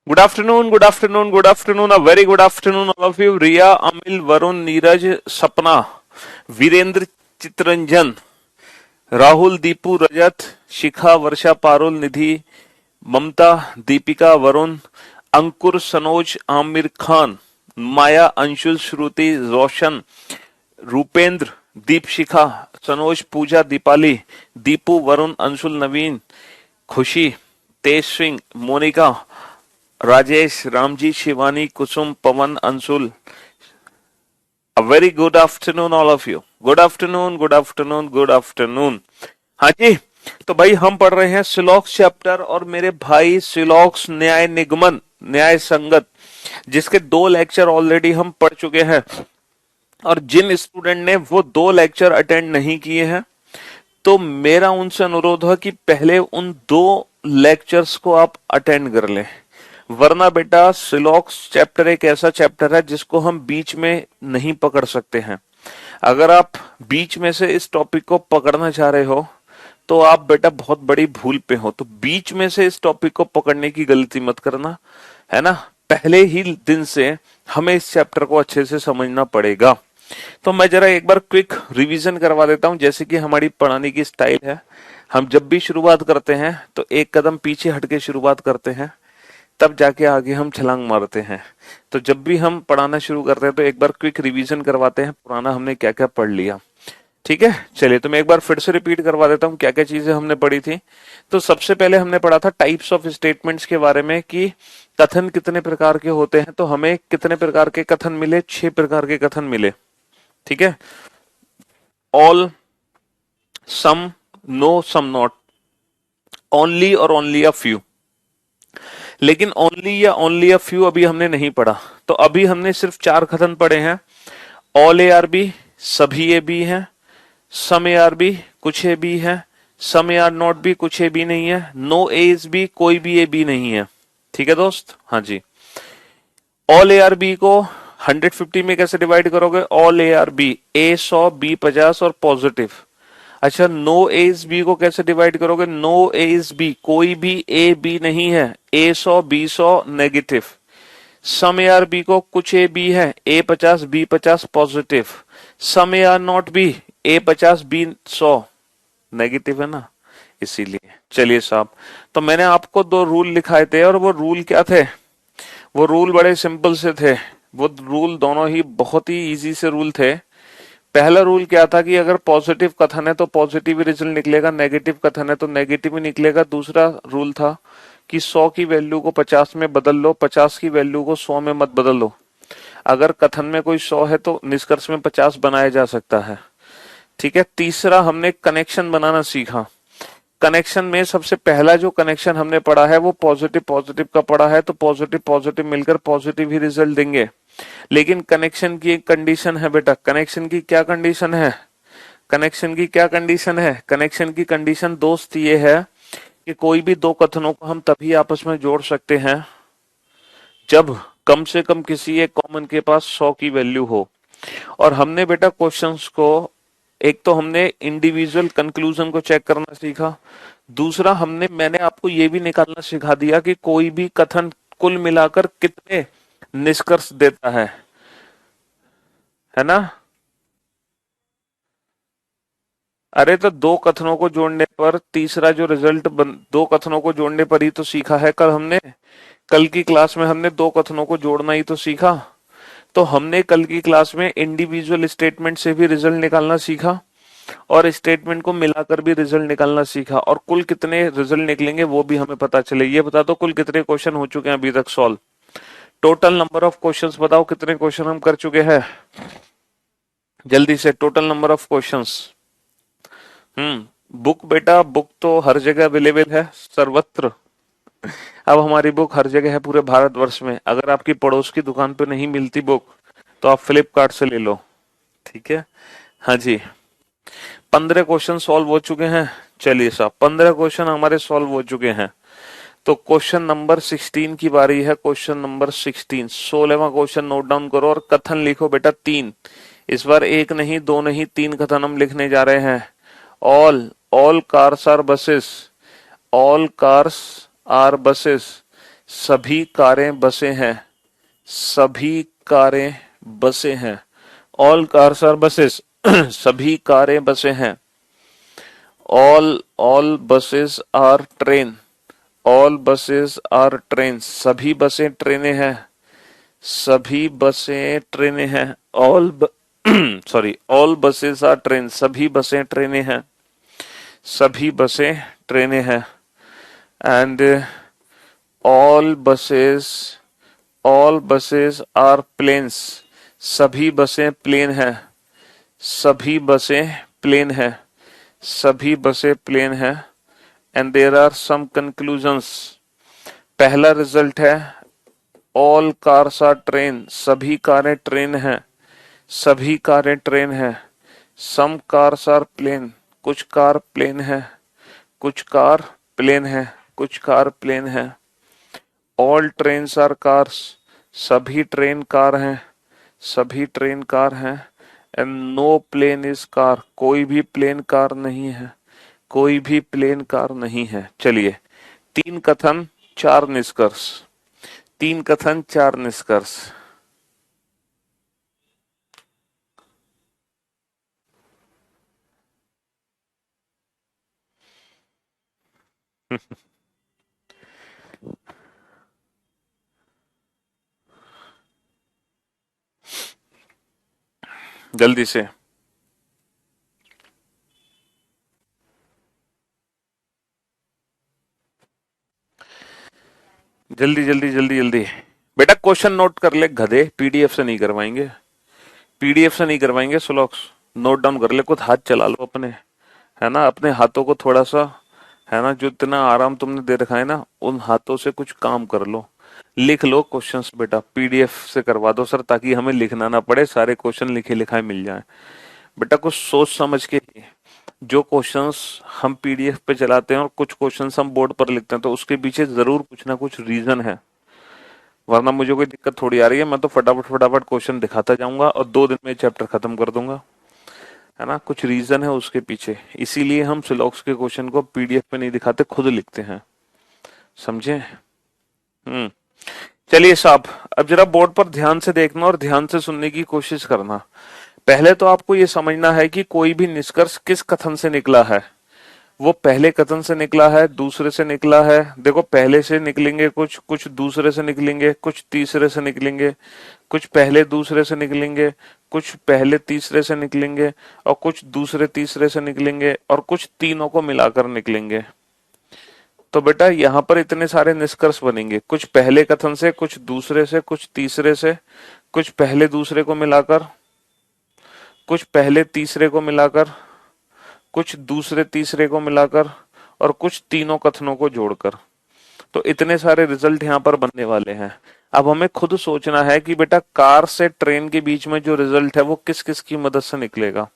Good afternoon, good afternoon, good afternoon, a very good afternoon all of you. Riya, Amil, Varun, Neeraj, Sapna, Virendra, Chittaranjan, Rahul, Deepu, Rajat, Shikha, Varsha, Parul, Nidhi, Mamata, Deepika, Varun, Ankur, Sanoj, Aamir Khan, Maya, Anshul, Shruti, Roshan, Rupendra, Deepshikha, Sanoj, Puja, Deepali, Deepu, Varun, Anshul, Naveen, Khushi, Tej Singh, Monika, Rajesh, Ramji, Shivani, Kusum, Pawan, Anshul. A very good afternoon all of you. Good afternoon, good afternoon, good afternoon. हाँ जी, तो भाई हम पढ़ रहे हैं सिलॉक्स chapter, और मेरे भाई सिलॉक्स न्याय निगमन, न्याय संगत, जिसके 2 लेक्चर ऑलरेडी हम पढ़ चुके हैं। और जिन स्टूडेंट ने वो 2 लेक्चर अटेंड नहीं किए हैं, तो मेरा उनसे अनुरोध है कि पहले उन 2 लेक्चर्स को आप अटेंड कर लें, वरना बेटा सिलॉक्स चैप्टर एक ऐसा चैप्टर है जिसको हम बीच में नहीं पकड़ सकते हैं। अगर आप बीच में से इस टॉपिक को पकड़ना चाह रहे हो तो आप बेटा बहुत बड़ी भूल पे हो। तो बीच में से इस टॉपिक को पकड़ने की गलती मत करना, है ना। पहले ही दिन से हमें इस चैप्टर को अच्छे से समझना पड़ेगा। तो मैं जरा एक बार क्विक रिवीजन करवा देता हूं, जैसे कि हमारी पढ़ाने की स्टाइल है। हम जब भी शुरुआत करते हैं तो एक कदम पीछे हटके शुरुआत करते हैं, तब जाके आगे हम छलांग मारते हैं। तो जब भी हम पढ़ाना शुरू करते हैं तो एक बार क्विक रिवीजन करवाते हैं, पुराना हमने क्या क्या पढ़ लिया। ठीक है, चलिए तो मैं एक बार फिर से रिपीट करवा देता हूं क्या क्या चीजें हमने पढ़ी थी। तो सबसे पहले हमने पढ़ा था टाइप्स ऑफ स्टेटमेंट्स के बारे में, कि कथन कितने प्रकार के होते हैं। तो हमें कितने प्रकार के कथन मिले? 6 प्रकार के कथन मिले। ठीक है, all, some, no, some not, only और ओनली अ फ्यू। लेकिन ओनली या ओनली अ फ्यू अभी हमने नहीं पढ़ा। तो अभी हमने सिर्फ 4 कथन पढ़े हैं। ऑल ए आर बी, सभी ए बी है, सम ए आर बी, कुछ ए बी है, सम ए आर नॉट बी, कुछ ए बी नहीं है, नो ए इज बी, कोई भी ए बी नहीं है। ठीक है दोस्त, हाँ जी। ऑल ए आर बी को 150 में कैसे डिवाइड करोगे? All A are B, A 100, B 50 और पॉजिटिव। अच्छा, नो ए इज बी को कैसे डिवाइड करोगे? नो ए इज बी, कोई भी ए बी नहीं है, A 100, B 100 negative. Some A are B को कुछ ए बी है, A 50, B 50 positive. Some A are not B, A 50, B 100 negative है ना, इसीलिए। चलिए साहब, तो मैंने आपको 2 रूल लिखाए थे, और वो रूल क्या थे? वो रूल बड़े सिंपल से थे। वो रूल दोनों ही बहुत ही इजी से रूल थे। पहला रूल क्या था कि अगर पॉजिटिव कथन है तो पॉजिटिव ही रिजल्ट निकलेगा, नेगेटिव कथन है तो नेगेटिव ही निकलेगा। दूसरा रूल था कि 100 की वैल्यू को 50 में बदल लो, 50 की वैल्यू को 100 में मत बदल लो। अगर कथन में कोई 100 है तो निष्कर्ष में 50 बनाया जा सकता है। ठीक है। तीसरा, हमने कनेक्शन बनाना सीखा। कनेक्शन में सबसे पहला जो कनेक्शन हमने पढ़ा है वो पॉजिटिव पॉजिटिव का पढ़ा है, तो पॉजिटिव पॉजिटिव मिलकर पॉजिटिव ही रिजल्ट देंगे। लेकिन कनेक्शन की एक कंडीशन है बेटा। कनेक्शन की क्या कंडीशन है? कनेक्शन की क्या कंडीशन है? कनेक्शन की कंडीशन दोस्त ये है कि कोई भी 2 कथनों को हम तभी आपस में जोड़ सकते हैं जब कम से कम किसी एक कॉमन के पास 100 की वैल्यू हो। और हमने बेटा क्वेश्चंस को, एक तो हमने इंडिविजुअल कंक्लूजन को चेक करना सीखा। दूसरा, मैंने आपको ये भी निकालना सिखा दिया कि कोई भी कथन कुल मिलाकर कितने निष्कर्ष देता है ना। अरे तो 2 कथनों को जोड़ने पर तीसरा जो रिजल्ट 2 कथनों को जोड़ने पर ही तो सीखा है कल हमने। कल की क्लास में हमने 2 कथनों को जोड़ना ही तो सीखा। तो हमने कल की क्लास में इंडिविजुअल स्टेटमेंट से भी रिजल्ट निकालना सीखा, और स्टेटमेंट को मिलाकर भी रिजल्ट निकालना सीखा। और कुल कितने रिजल्ट निकलेंगे वो भी हमें पता चले। ये बता दो कुल कितने क्वेश्चन हो चुके हैं अभी तक solve? Total number of questions बताओ, कितने क्वेश्चन हम कर चुके हैं? जल्दी से total number of questions. Book बेटा, बुक तो हर जगह अवेलेबल है, सर्वत्र। अब हमारी बुक हर जगह है पूरे भारतवर्ष में। अगर आपकी पड़ोस की दुकान पे नहीं मिलती बुक तो आप फ्लिपकार्ट से ले लो। ठीक है, हाँ जी। 15 क्वेश्चन सॉल्व हो चुके हैं। चलिए साहब, 15 क्वेश्चन हमारे सॉल्व हो चुके हैं। तो क्वेश्चन नंबर 16 की बारी है। क्वेश्चन नंबर 16, 16वां क्वेश्चन नोट डाउन करो और कथन लिखो बेटा 3। इस बार 1 नहीं, 2 नहीं, 3 कथन हम लिखने जा रहे हैं। All cars are buses, all cars are buses, सभी कारें बसें हैं, सभी कारें बसें हैं, ऑल कार्स आर बसेस सभी कारें बसें हैं, all buses are train, all buses are train, सभी बसें ट्रेनें हैं, सभी बसें ट्रेनें हैं, all sorry all buses are train, सभी बसें ट्रेनें हैं, सभी बसें ट्रेनें हैं, and all buses all buses are planes, सभी बसें प्लेन हैं, सभी बसें प्लेन हैं, सभी बसें प्लेन हैं, and there are some conclusions. पहला रिजल्ट है ऑल कार्स आर ट्रेन, सभी कारें ट्रेन हैं, सभी कारें ट्रेन हैं, सम कार्स आर प्लेन, कुछ कार प्लेन है, कुछ कार प्लेन है, कुछ कार प्लेन है, ऑल ट्रेन्स आर कार्स, सभी ट्रेन कार हैं, सभी ट्रेन कार हैं, and no plane is car, कोई भी प्लेन कार नहीं है, कोई भी प्लेन कार नहीं है। चलिए, तीन कथन चार निष्कर्ष, तीन कथन चार निष्कर्ष। जल्दी से। जल्दी जल्दी जल्दी जल्दी। बेटा क्वेश्चन नोट कर ले गधे, पीडीएफ से नहीं करवाएंगे, पीडीएफ से नहीं करवाएंगे सुलॉक्स, नोट डाउन कर ले, कुछ हाथ चला लो अपने, है ना, अपने हाथों को थोड़ा सा, है ना, जो इतना आराम तुमने दे रखा है ना, उन हाथों से कुछ काम कर लो, लिख लो क्वेश्चंस बेटा, पीडीएफ से करवा दो सर, ताकि हमें लिखना ना पड़े, सारे क्वेश्चन लिखे लिखाए मिल जाए। बेटा कुछ सोच समझ के, जो क्वेश्चंस हम पीडीएफ पे चलाते हैं और कुछ क्वेश्चंस हम बोर्ड पर लिखते हैं, तो उसके पीछे जरूर कुछ ना कुछ रीजन है, वरना मुझे कोई दिक्कत थोड़ी आ रही है, मैं तो फटाफट फटाफट क्वेश्चन दिखाता जाऊंगा और 2 दिन में चैप्टर खत्म कर दूंगा, है ना, कुछ रीजन है उसके पीछे, इसीलिए हम सिलॉक्स के क्वेश्चन को पीडीएफ पे नहीं दिखाते, खुद लिखते हैं, समझे। चलिए साहब, अब जरा बोर्ड पर ध्यान से देखना और ध्यान से सुनने की कोशिश करना। पहले तो आपको ये समझना है कि कोई भी निष्कर्ष किस कथन से निकला है, वो पहले कथन से निकला है, दूसरे से निकला है, देखो पहले से निकलेंगे कुछ, कुछ दूसरे से निकलेंगे, कुछ तीसरे से निकलेंगे, कुछ पहले दूसरे से निकलेंगे, कुछ पहले तीसरे से निकलेंगे, और कुछ दूसरे तीसरे से निकलेंगे, और कुछ तीनों को मिलाकर निकलेंगे। तो बेटा यहाँ पर इतने सारे निष्कर्ष बनेंगे, कुछ पहले कथन से, कुछ दूसरे से, कुछ तीसरे से, कुछ पहले दूसरे को मिलाकर, कुछ पहले तीसरे को मिलाकर, कुछ दूसरे तीसरे को मिलाकर, और कुछ तीनों कथनों को जोड़कर। तो इतने सारे रिजल्ट यहाँ पर बनने वाले हैं। अब हमें खुद सोचना है कि बेटा कार से ट्रेन के बीच में जो रिजल्ट है वो किस किस की मदद से निकलेगा।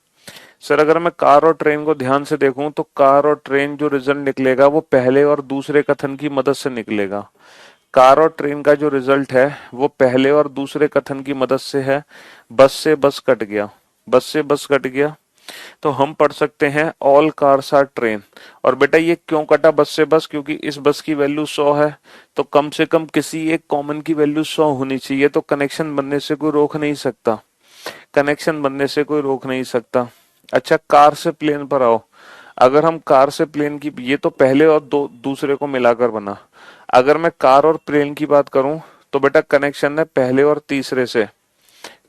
सर अगर मैं कार और ट्रेन को ध्यान से देखूं तो कार और ट्रेन जो रिजल्ट निकलेगा वो पहले और दूसरे कथन की मदद से निकलेगा। कार और ट्रेन का जो रिजल्ट है वो पहले और दूसरे कथन की मदद से है। बस से बस कट गया, बस से बस कट गया, तो हम पढ़ सकते हैं ऑल कार्स आर ट्रेन। और बेटा ये क्यों कटा बस से बस, क्योंकि इस बस की वैल्यू 100 है, तो कम से कम किसी एक कॉमन की वैल्यू 100 होनी चाहिए, तो कनेक्शन बनने से कोई रोक नहीं सकता, कनेक्शन बनने से कोई रोक नहीं सकता। अच्छा कार से प्लेन पर आओ, अगर हम कार से प्लेन की, ये तो पहले और दूसरे को मिलाकर बना, अगर मैं कार और प्लेन की बात करूं तो बेटा कनेक्शन है पहले और तीसरे से।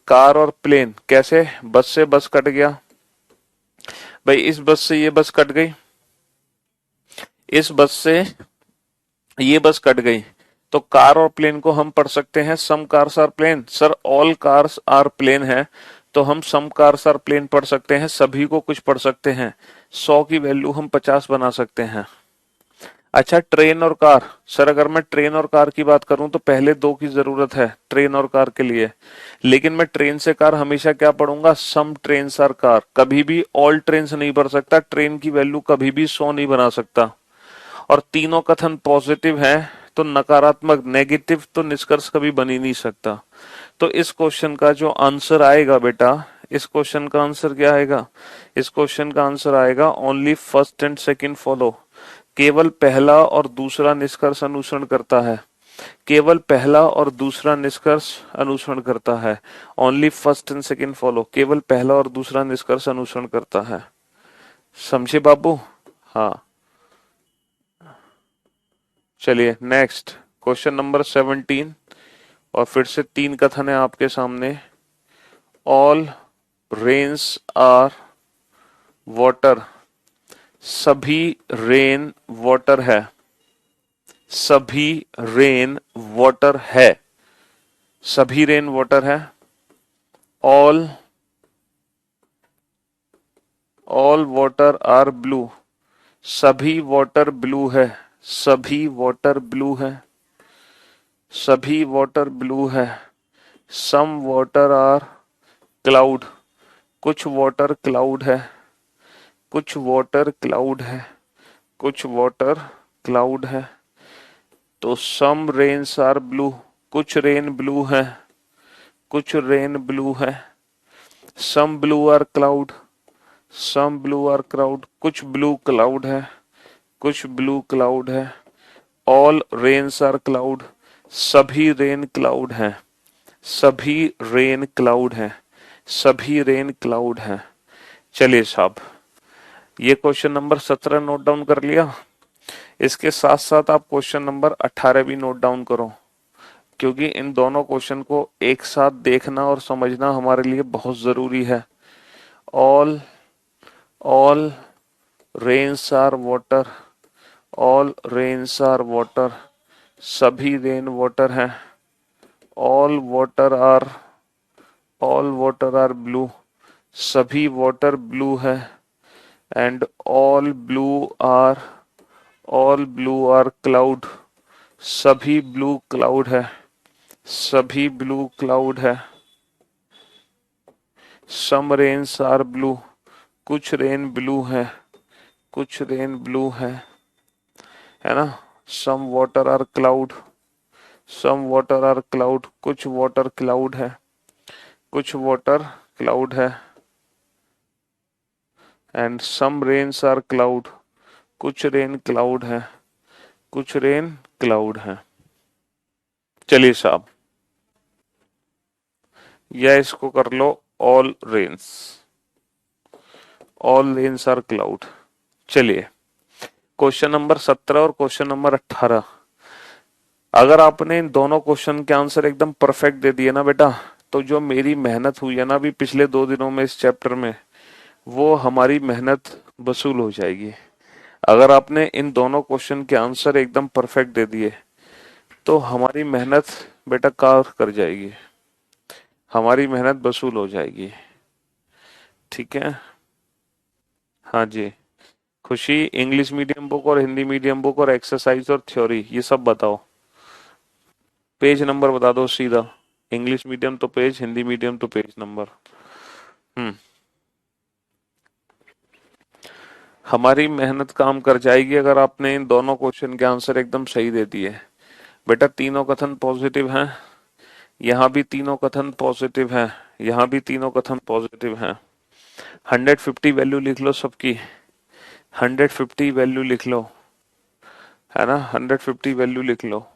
कार और प्लेन कैसे, बस से बस कट गया, भाई इस बस से ये बस कट गई, इस बस से ये बस कट गई, तो कार और प्लेन को हम पढ़ सकते हैं some cars are plane. Sir all cars are plane है, तो हम सम कार्स आर प्लेन पढ़ सकते हैं, सभी को कुछ पढ़ सकते हैं, 100 की वैल्यू हम 50 बना सकते हैं। अच्छा ट्रेन और कार, सर अगर मैं ट्रेन और कार की बात करूं तो पहले 2 की जरूरत है ट्रेन और कार के लिए, लेकिन मैं ट्रेन से कार हमेशा क्या पढ़ूंगा, सम ट्रेन आर कार, कभी भी ऑल ट्रेन नहीं पढ़ सकता, ट्रेन की वैल्यू कभी भी 100 नहीं बना सकता। और तीनों कथन पॉजिटिव हैं, तो नकारात्मक नेगेटिव तो निष्कर्ष कभी बन ही नहीं सकता। तो इस क्वेश्चन का जो आंसर आएगा बेटा, इस क्वेश्चन का आंसर क्या आएगा, इस क्वेश्चन का आंसर आएगा only first and second follow, केवल पहला और दूसरा निष्कर्ष अनुसरण करता है। केवल पहला और दूसरा निष्कर्ष अनुसरण करता है। Only first and second follow. केवल पहला और दूसरा निष्कर्ष अनुसरण करता है। समझे बाबू? हाँ, चलिए नेक्स्ट क्वेश्चन नंबर 17, और फिर से 3 कथन है आपके सामने। All rains are water. सभी रेन वाटर है। सभी रेन वाटर है। सभी रेन वाटर है। All water are blue. सभी वाटर ब्लू है। सभी वाटर ब्लू है। सभी वाटर ब्लू है। Some water are cloud. कुछ वाटर क्लाउड है। कुछ वाटर क्लाउड है। कुछ वाटर क्लाउड है। तो सम रेन्स आर ब्लू। कुछ रेन ब्लू है। कुछ रेन ब्लू है। Some blue are cloud. Some blue are cloud. कुछ ब्लू क्लाउड है। कुछ ब्लू क्लाउड है। All rains are cloud. सभी रेन क्लाउड है। सभी रेन क्लाउड है। सभी रेन क्लाउड है। चलिए साहब, ये क्वेश्चन नंबर 17 नोट डाउन कर लिया। इसके साथ साथ आप क्वेश्चन नंबर 18 भी नोट डाउन करो, क्योंकि इन दोनों क्वेश्चन को एक साथ देखना और समझना हमारे लिए बहुत जरूरी है। All rains are water. All rains are water. सभी रेन वाटर है। All water are blue. सभी वाटर ब्लू है। And all blue are cloud. सभी ब्लू क्लाउड है। सभी ब्लू क्लाउड है। Some rains are blue. कुछ रेन ब्लू है। कुछ रेन ब्लू है ना। Some water are cloud. Some water are cloud. कुछ वाटर क्लाउड है। कुछ वाटर क्लाउड है। And some rains are cloud. कुछ रेन क्लाउड है। कुछ रेन क्लाउड है। चलिए साहब, या इसको कर लो all rains. All rains are cloud. चलिए क्वेश्चन नंबर 17 और क्वेश्चन नंबर 18। अगर आपने इन दोनों क्वेश्चन के आंसर एकदम परफेक्ट दे दिए ना बेटा, तो जो मेरी मेहनत हुई है ना अभी पिछले 2 दिनों में इस चैप्टर में, वो हमारी मेहनत वसूल हो जाएगी। अगर आपने इन दोनों क्वेश्चन के आंसर एकदम परफेक्ट दे दिए तो हमारी मेहनत बेटा कार कर जाएगी। हमारी मेहनत वसूल हो जाएगी। ठीक है? हाँ जी। खुशी, इंग्लिश मीडियम बुक और हिंदी मीडियम बुक और एक्सरसाइज और थ्योरी ये सब बताओ। पेज नंबर बता दो सीधा। इंग्लिश मीडियम तो पेज, हिंदी मीडियम तो पेज नंबर। हम्म। हमारी मेहनत काम कर जाएगी अगर आपने इन दोनों क्वेश्चन के आंसर एकदम सही दे दिए। बेटा तीनों कथन पॉजिटिव हैं। यहाँ भी तीनों कथन पॉजिटिव हैं। यहाँ भी तीनों कथन पॉजिटिव हैं। 150 वैल्यू लिख लो सबकी। 150 वैल्यू लिख लो, है ना। 150 वैल्यू लिख लो।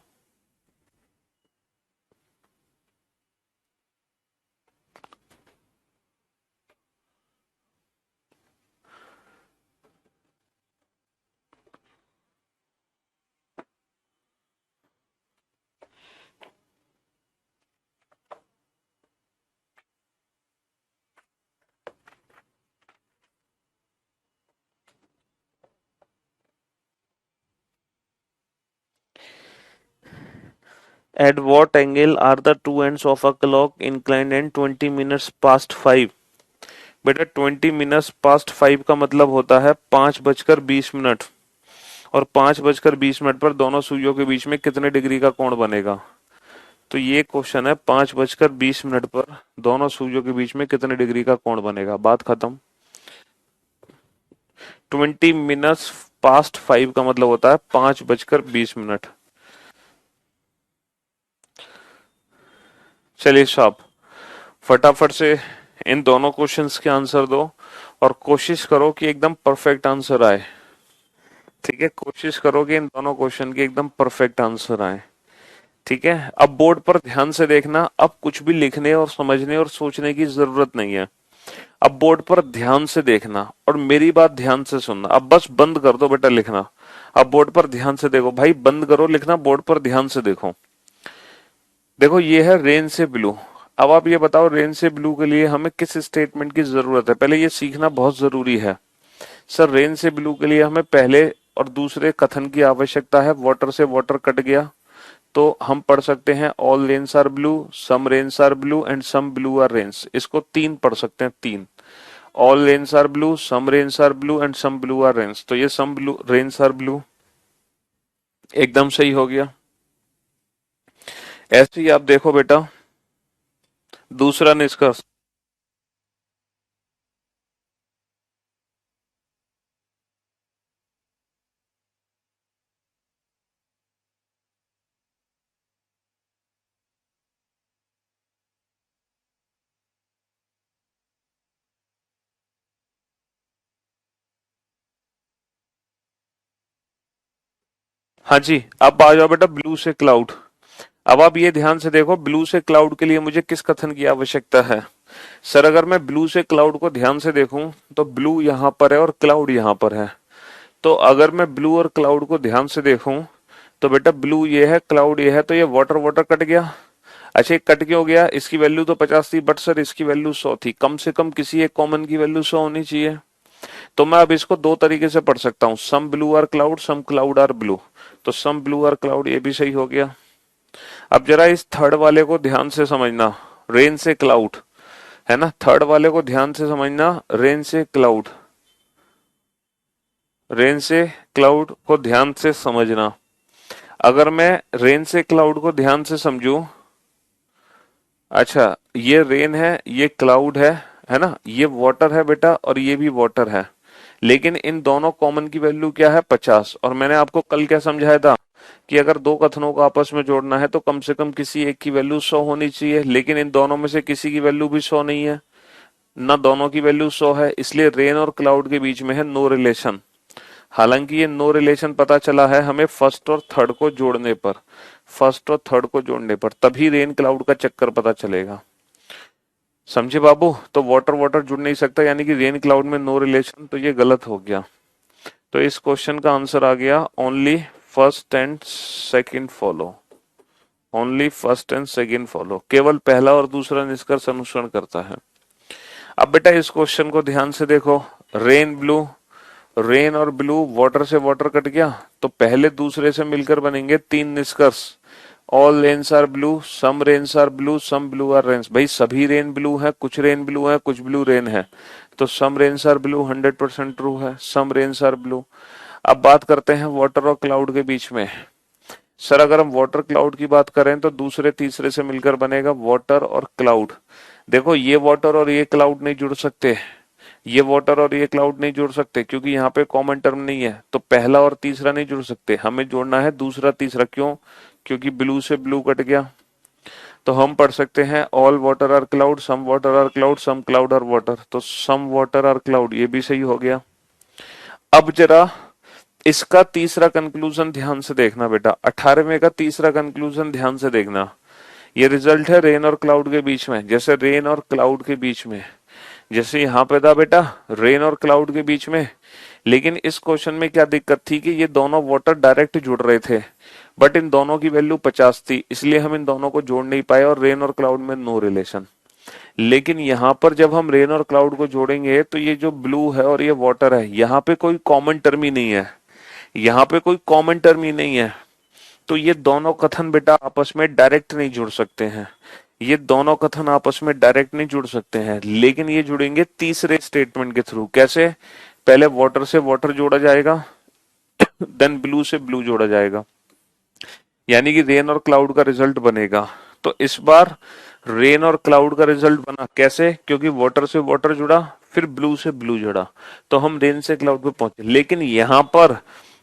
At what angle are the two ends of a clock inclined and 20 minutes past 5? बेटा 20 minutes past 5 का मतलब होता है 5:20 और 5:20 पर दोनों सुइयों के बीच में कितने डिग्री का कोण बनेगा। तो ये क्वेश्चन है 5:20 पर दोनों सुइयों के बीच में कितने डिग्री का कोण बनेगा। बात खत्म। 20 minutes past 5 का मतलब होता है 5:20। चलिए साहब, फटाफट से इन दोनों क्वेश्चंस के आंसर दो और कोशिश करो कि एकदम परफेक्ट आंसर आए। ठीक है, कोशिश करो कि इन दोनों क्वेश्चन के एकदम परफेक्ट आंसर आए। ठीक है, अब बोर्ड पर ध्यान से देखना, अब कुछ भी लिखने और समझने और सोचने की जरूरत नहीं है। अब बोर्ड पर ध्यान से देखना और मेरी बात ध्यान से सुनना। अब बस बंद कर दो बेटा लिखना, अब बोर्ड पर ध्यान से देखो भाई, बंद करो लिखना, बोर्ड पर ध्यान से देखो। देखो ये है रेन से ब्लू। अब आप ये बताओ रेन से ब्लू के लिए हमें किस स्टेटमेंट की जरूरत है, पहले ये सीखना बहुत जरूरी है। सर रेन से ब्लू के लिए हमें पहले और दूसरे कथन की आवश्यकता है। वाटर से वाटर कट गया तो हम पढ़ सकते हैं all rains are blue, some rains are blue and some blue are rains. इसको तीन पढ़ सकते हैं, तीन। All rains are blue, some rains are blue and some blue are rains. तो ये some blue rains are blue एकदम सही हो गया। ऐसे ही आप देखो बेटा दूसरा निष्कर्ष। हाँ जी, अब आ जाओ बेटा ब्लू से क्लाउड। अब आप ये ध्यान से देखो, ब्लू से क्लाउड के लिए मुझे किस कथन की आवश्यकता है। सर अगर मैं ब्लू से क्लाउड को ध्यान से देखूं तो ब्लू यहां पर है और क्लाउड यहां पर है। तो अगर मैं ब्लू और क्लाउड को ध्यान से देखूं तो बेटा ब्लू ये है, क्लाउड ये है, तो ये वाटर वाटर कट गया। अच्छा ये कट क्यों गया, इसकी वैल्यू तो 50 थी बट सर इसकी वैल्यू 100 थी, कम से कम किसी एक कॉमन की वैल्यू 100 होनी चाहिए। तो मैं अब इसको दो तरीके से पढ़ सकता हूँ, some blue are cloud, some cloud are blue. तो सम ब्लू आर क्लाउड ये भी सही हो गया। अब जरा इस थर्ड वाले को ध्यान से समझना, रेन से क्लाउड है ना, थर्ड वाले को ध्यान से समझना, रेन से क्लाउड, रेन से क्लाउड को ध्यान से समझना। अगर मैं रेन से क्लाउड को ध्यान से समझूं, अच्छा ये रेन है, ये क्लाउड है ना, ये वाटर है बेटा और ये भी वाटर है, लेकिन इन दोनों कॉमन की वैल्यू क्या है 50। और मैंने आपको कल क्या समझाया था कि अगर दो कथनों को आपस में जोड़ना है तो कम से कम किसी एक की वैल्यू 100 होनी चाहिए, लेकिन इन दोनों में से किसी की वैल्यू भी 100 नहीं है, ना दोनों की वैल्यू 100 है, इसलिए रेन और क्लाउड के बीच में है नो रिलेशन। हालांकि ये नो रिलेशन पता चला है हमें फर्स्ट और थर्ड को जोड़ने पर, फर्स्ट और थर्ड को जोड़ने पर तभी रेन क्लाउड का चक्कर पता चलेगा। समझे बाबू, तो वाटर वाटर जुड़ नहीं सकता, यानी कि रेन क्लाउड में नो रिलेशन, तो ये गलत हो गया। तो इस क्वेश्चन का आंसर आ गया only first and second follow, only first and second follow, केवल पहला और दूसरा निष्कर्ष अनुसरण करता है। अब बेटा इस क्वेश्चन को ध्यान से देखो, रेन ब्लू, रेन और ब्लू वाटर से वाटर कट गया तो पहले दूसरे से मिलकर बनेंगे तीन निष्कर्ष, all rains are blue, some rains are blue, some blue are rains. भाई सभी रेन ब्लू है, कुछ रेन ब्लू है, कुछ ब्लू रेन है, तो some rains are blue 100% true है, सम रेन्स आर ब्लू। अब बात करते हैं वाटर और क्लाउड के बीच में। सर अगर हम वाटर क्लाउड की बात करें तो दूसरे तीसरे से मिलकर बनेगा वाटर और क्लाउड। देखो ये वाटर और ये क्लाउड नहीं जुड़ सकते, ये वाटर और ये क्लाउड नहीं जुड़ सकते क्योंकि यहाँ पे कॉमन टर्म नहीं है, तो पहला और तीसरा नहीं जुड़ सकते, हमें जोड़ना है दूसरा तीसरा। क्यों, क्योंकि ब्लू से ब्लू कट गया। तो हम पढ़ सकते हैं all water are cloud, some water are cloud, some cloud are water. तो सम वाटर आर क्लाउड ये भी सही हो गया। अब जरा इसका तीसरा कंक्लूजन ध्यान से देखना बेटा, 18वें का तीसरा कंक्लूजन ध्यान से देखना। ये रिजल्ट है रेन और क्लाउड के बीच में, जैसे रेन और क्लाउड के बीच में, जैसे यहाँ पे था बेटा रेन और क्लाउड के बीच में। लेकिन इस क्वेश्चन में क्या दिक्कत थी कि ये दोनों वाटर डायरेक्ट जुड़ रहे थे, बट इन दोनों की वैल्यू 50 थी, इसलिए हम इन दोनों को जोड़ नहीं पाए और रेन और क्लाउड में नो रिलेशन। लेकिन यहाँ पर जब हम रेन और क्लाउड को जोड़ेंगे तो ये जो ब्लू है और ये वाटर है, यहाँ पे कोई कॉमन टर्म ही नहीं है, यहाँ पे कोई कॉमन टर्म ही नहीं है, तो ये दोनों कथन बेटा आपस में डायरेक्ट नहीं जुड़ सकते हैं, ये दोनों कथन आपस में डायरेक्ट नहीं जुड़ सकते हैं, लेकिन ये जुड़ेंगे तीसरे स्टेटमेंट के थ्रू। कैसे, पहले वाटर से वाटर जोड़ा जाएगा, देन ब्लू से ब्लू जोड़ा जाएगा, यानी कि रेन और क्लाउड का रिजल्ट बनेगा। तो इस बार रेन और क्लाउड का रिजल्ट बना कैसे, क्योंकि वाटर से वाटर जुड़ा, फिर ब्लू से ब्लू जुड़ा, तो हम रेन से क्लाउड पे पहुंचे। लेकिन यहाँ पर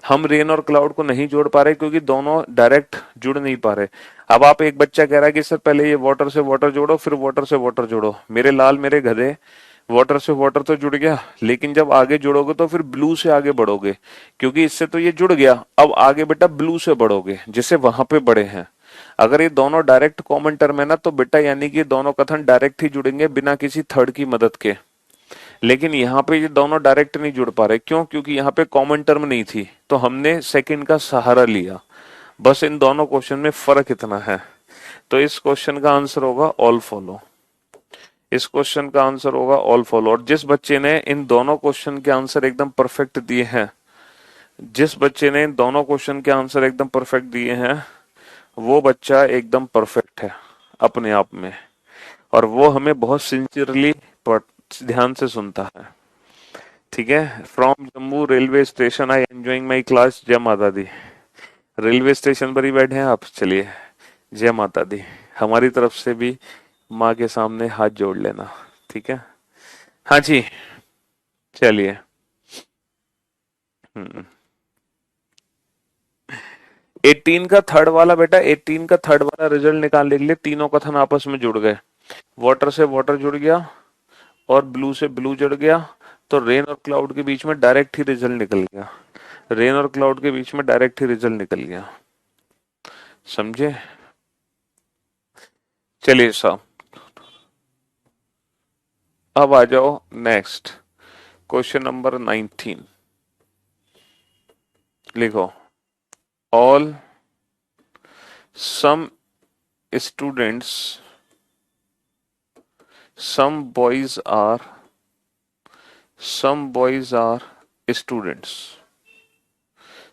हम रेन और क्लाउड को नहीं जोड़ पा रहे क्योंकि दोनों डायरेक्ट जुड़ नहीं पा रहे। अब आप एक बच्चा कह रहा है कि सर पहले ये वाटर से वाटर जोड़ो फिर वाटर से वाटर जोड़ो। मेरे लाल मेरे गधे, वाटर से वाटर तो जुड़ गया, लेकिन जब आगे जुड़ोगे तो फिर ब्लू से आगे बढ़ोगे, क्योंकि इससे तो ये जुड़ गया, अब आगे बेटा ब्लू से बढ़ोगे, जिससे वहां पे बड़े हैं। अगर ये दोनों डायरेक्ट कॉमन टर्म है ना तो बेटा यानी कि दोनों कथन डायरेक्ट ही जुड़ेंगे बिना किसी थर्ड की मदद के। लेकिन यहाँ पे ये दोनों डायरेक्ट नहीं जुड़ पा रहे, क्यों? क्योंकि यहाँ पे कॉमन टर्म नहीं थी, तो हमने सेकंड का सहारा लिया। बस इन दोनों क्वेश्चन में फर्क इतना है। तो इस क्वेश्चन का आंसर होगा ऑल फॉलो। इस क्वेश्चन का आंसर होगा ऑल फॉलो। और जिस बच्चे ने इन दोनों क्वेश्चन के आंसर एकदम परफेक्ट दिए हैं, जिस बच्चे ने इन दोनों क्वेश्चन के आंसर एकदम परफेक्ट दिए हैं, वो बच्चा एकदम परफेक्ट है अपने आप में, और वो हमें बहुत सिंसियरली ध्यान से सुनता है। ठीक है। From Jammu railway station I enjoying my class. जय माता दी। रेलवे स्टेशन पर ही बैठे हैं आप, चलिए जय माता दी। हमारी तरफ से भी माँ के सामने हाथ जोड़ लेना, ठीक है। हाँ जी, चलिए। 18 का थर्ड वाला बेटा, 18 का थर्ड वाला रिजल्ट निकालने के लिए तीनों कथन आपस में जुड़ गए। वाटर से वाटर जुड़ गया और ब्लू से ब्लू जुड़ गया, तो रेन और क्लाउड के बीच में डायरेक्ट ही रिजल्ट निकल गया। रेन और क्लाउड के बीच में डायरेक्ट ही रिजल्ट निकल गया, समझे? चलिए साहब, अब आ जाओ नेक्स्ट क्वेश्चन नंबर 19। लिखो, all some students, some boys are students, some boys are student,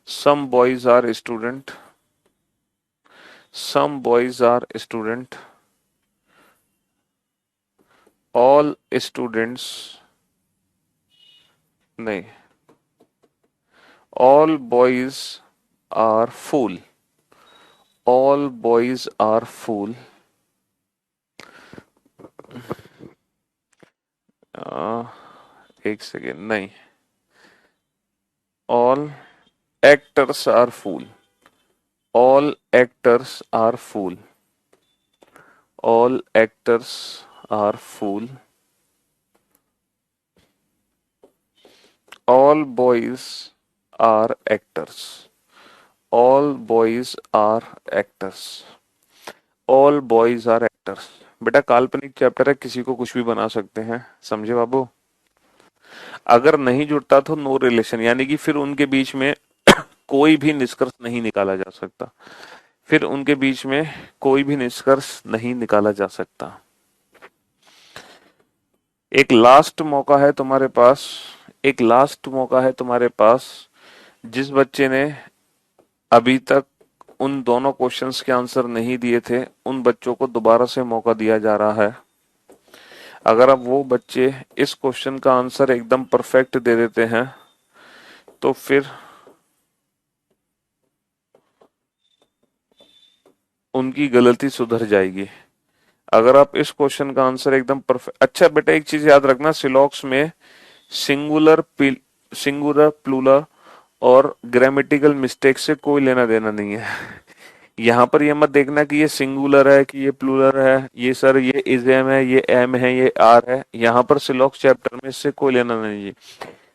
some boys are student, all students, नहीं, all boys are fool, all boys are fool, एक सेकेंड, नहीं, all actors are fool, all actors are fool, all actors are fool, all boys are actors, all boys are actors, all boys are actors। बेटा काल्पनिक chapter है, किसी को कुछ भी बना सकते हैं, समझे बाबू? अगर नहीं जुड़ता तो नो रिलेशन, यानी कि फिर उनके बीच में कोई भी निष्कर्ष नहीं निकाला जा सकता, फिर उनके बीच में कोई भी निष्कर्ष नहीं निकाला जा सकता। एक लास्ट मौका है तुम्हारे पास, एक लास्ट मौका है तुम्हारे पास। जिस बच्चे ने अभी तक उन दोनों क्वेश्चंस के आंसर नहीं दिए थे, उन बच्चों को दोबारा से मौका दिया जा रहा है। अगर अब वो बच्चे इस क्वेश्चन का आंसर एकदम परफेक्ट दे देते हैं तो फिर उनकी गलती सुधर जाएगी। अगर आप इस क्वेश्चन का आंसर एकदम परफेक्ट, अच्छा बेटा एक चीज याद रखना, सिलॉक्स में सिंगुलर प्लूरल और ग्रामेटिकल मिस्टेक से कोई लेना देना नहीं है। यहाँ पर ये मत देखना कि ये सिंगुलर है कि ये प्लूरल है, ये सर ये इज एम है, ये एम है, ये आर है। यहाँ पर सिलॉक्स चैप्टर में इससे कोई लेना नहीं है।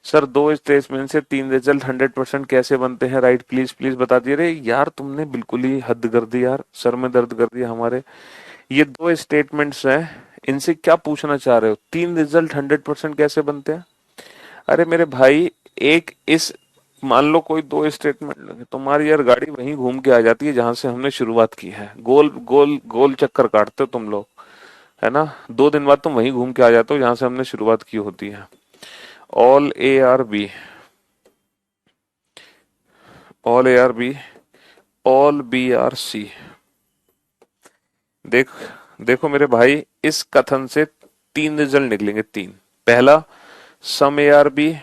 सर दो स्टेटमेंट से तीन रिजल्ट 100% कैसे बनते हैं? राइट, प्लीज प्लीज बता दिए। रे यार तुमने बिल्कुल ही हद कर दी यार, सर में दर्द कर दिया हमारे। ये दो स्टेटमेंट्स हैं, इनसे क्या पूछना चाह रहे हो? तीन रिजल्ट 100% कैसे बनते हैं? अरे मेरे भाई, एक इस मान लो कोई दो स्टेटमेंट लगे, तुम्हारी यार गाड़ी वहीं घूम के आ जाती है जहां से हमने शुरुआत की है। गोल गोल गोल चक्कर काटते हो तुम लोग, है ना? 2 दिन बाद तुम वहीं घूम के आ जाते हो जहां से हमने शुरुआत की होती है। All A are B, all A are B, all B are C. देखो मेरे भाई, इस कथन से 3 रिजल्ट निकलेंगे, 3। पहला, some A are B,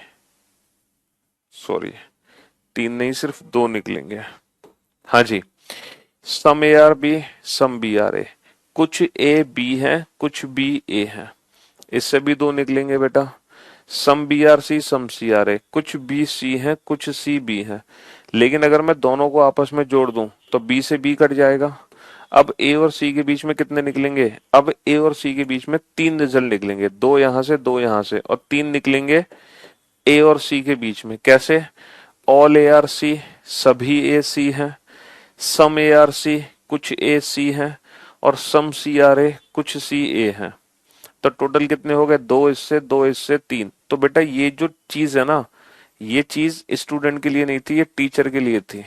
sorry 3 नहीं सिर्फ 2 निकलेंगे। हाँ जी, some A are B, some B are A. कुछ ए बी है, कुछ बी ए है, इससे भी 2 निकलेंगे बेटा। सम B are C, some C R A. कुछ बी सी है, कुछ सी बी है, लेकिन अगर मैं दोनों को आपस में जोड़ दूं तो बी से बी कट जाएगा। अब ए और सी के बीच में कितने निकलेंगे? अब ए और सी के बीच में 3 रिजल्ट निकलेंगे, 2 यहां से 2 यहां से, और 3 निकलेंगे ए और सी के बीच में। कैसे? ऑल ए आर सी, सभी ए सी है। सम ए आर सी, कुछ ए सी है और सम सी आर ए कुछ सी ए है। तो टोटल कितने हो गए, दो इससे तीन। तो बेटा ये जो चीज है ना, ये चीज स्टूडेंट के लिए नहीं थी, ये टीचर के लिए थी।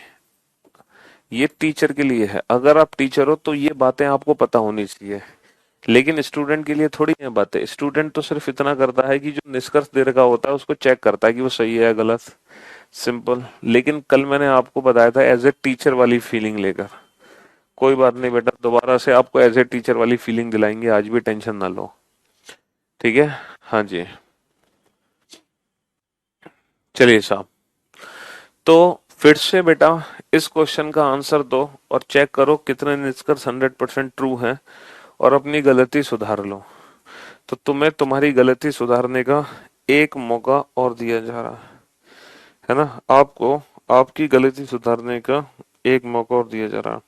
ये टीचर के लिए है। अगर आप टीचर हो तो ये बातें आपको पता होनी चाहिए, लेकिन स्टूडेंट के लिए थोड़ी है बातें। स्टूडेंट तो सिर्फ इतना करता है कि जो निष्कर्ष दे रखा होता है उसको चेक करता है कि वो सही है या गलत, सिंपल। लेकिन कल मैंने आपको बताया था एज ए टीचर वाली फीलिंग लेकर। कोई बात नहीं बेटा, दोबारा से आपको एज ए टीचर वाली फीलिंग दिलाएंगे, आज भी टेंशन ना लो, ठीक है। हाँ जी, चलिए साहब। तो फिर से बेटा इस क्वेश्चन का आंसर दो और चेक करो कितने निष्कर्ष 100% ट्रू है, और अपनी गलती सुधार लो। तो तुम्हें तुम्हारी गलती सुधारने का एक मौका और दिया जा रहा है ना, आपको आपकी गलती सुधारने का एक मौका और दिया जा रहा है।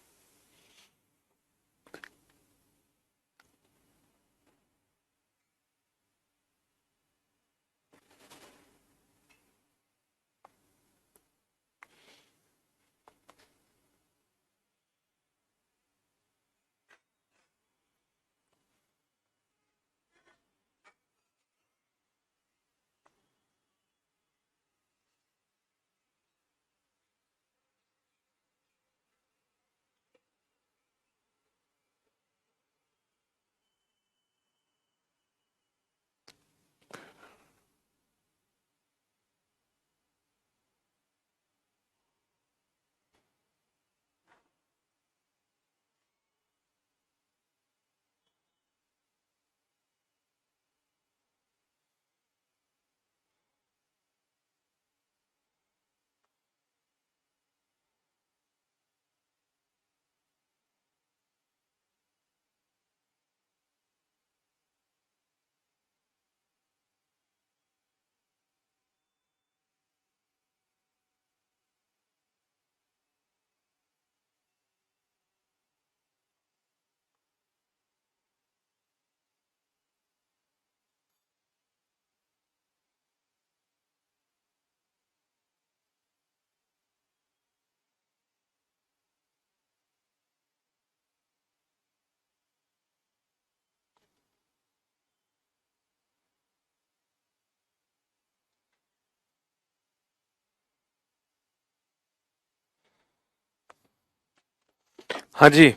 हाँ जी,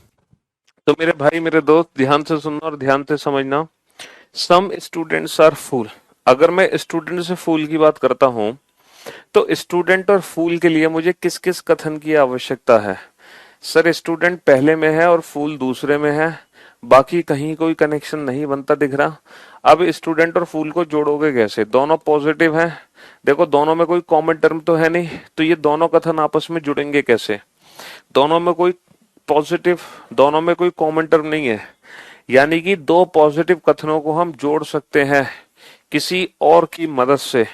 तो मेरे भाई मेरे दोस्त ध्यान से सुनना और ध्यान से समझना। Some students are fool. अगर मैं स्टूडेंट से फूल की बात करता हूं, तो स्टूडेंट और फूल के लिए मुझे किस किस कथन की आवश्यकता है। सर स्टूडेंट पहले में है और फूल दूसरे में है, बाकी कहीं कोई कनेक्शन नहीं बनता दिख रहा। अब स्टूडेंट और फूल को जोड़ोगे कैसे, दोनों पॉजिटिव हैं। देखो दोनों में कोई कॉमन टर्म तो है नहीं, तो ये दोनों कथन आपस में जुड़ेंगे कैसे। दोनों में कोई पॉजिटिव, दोनों में कोई कॉमन टर्म नहीं है, यानी कि दो पॉजिटिव कथनों को हम जोड़ सकते हैं किसी और की मदद से।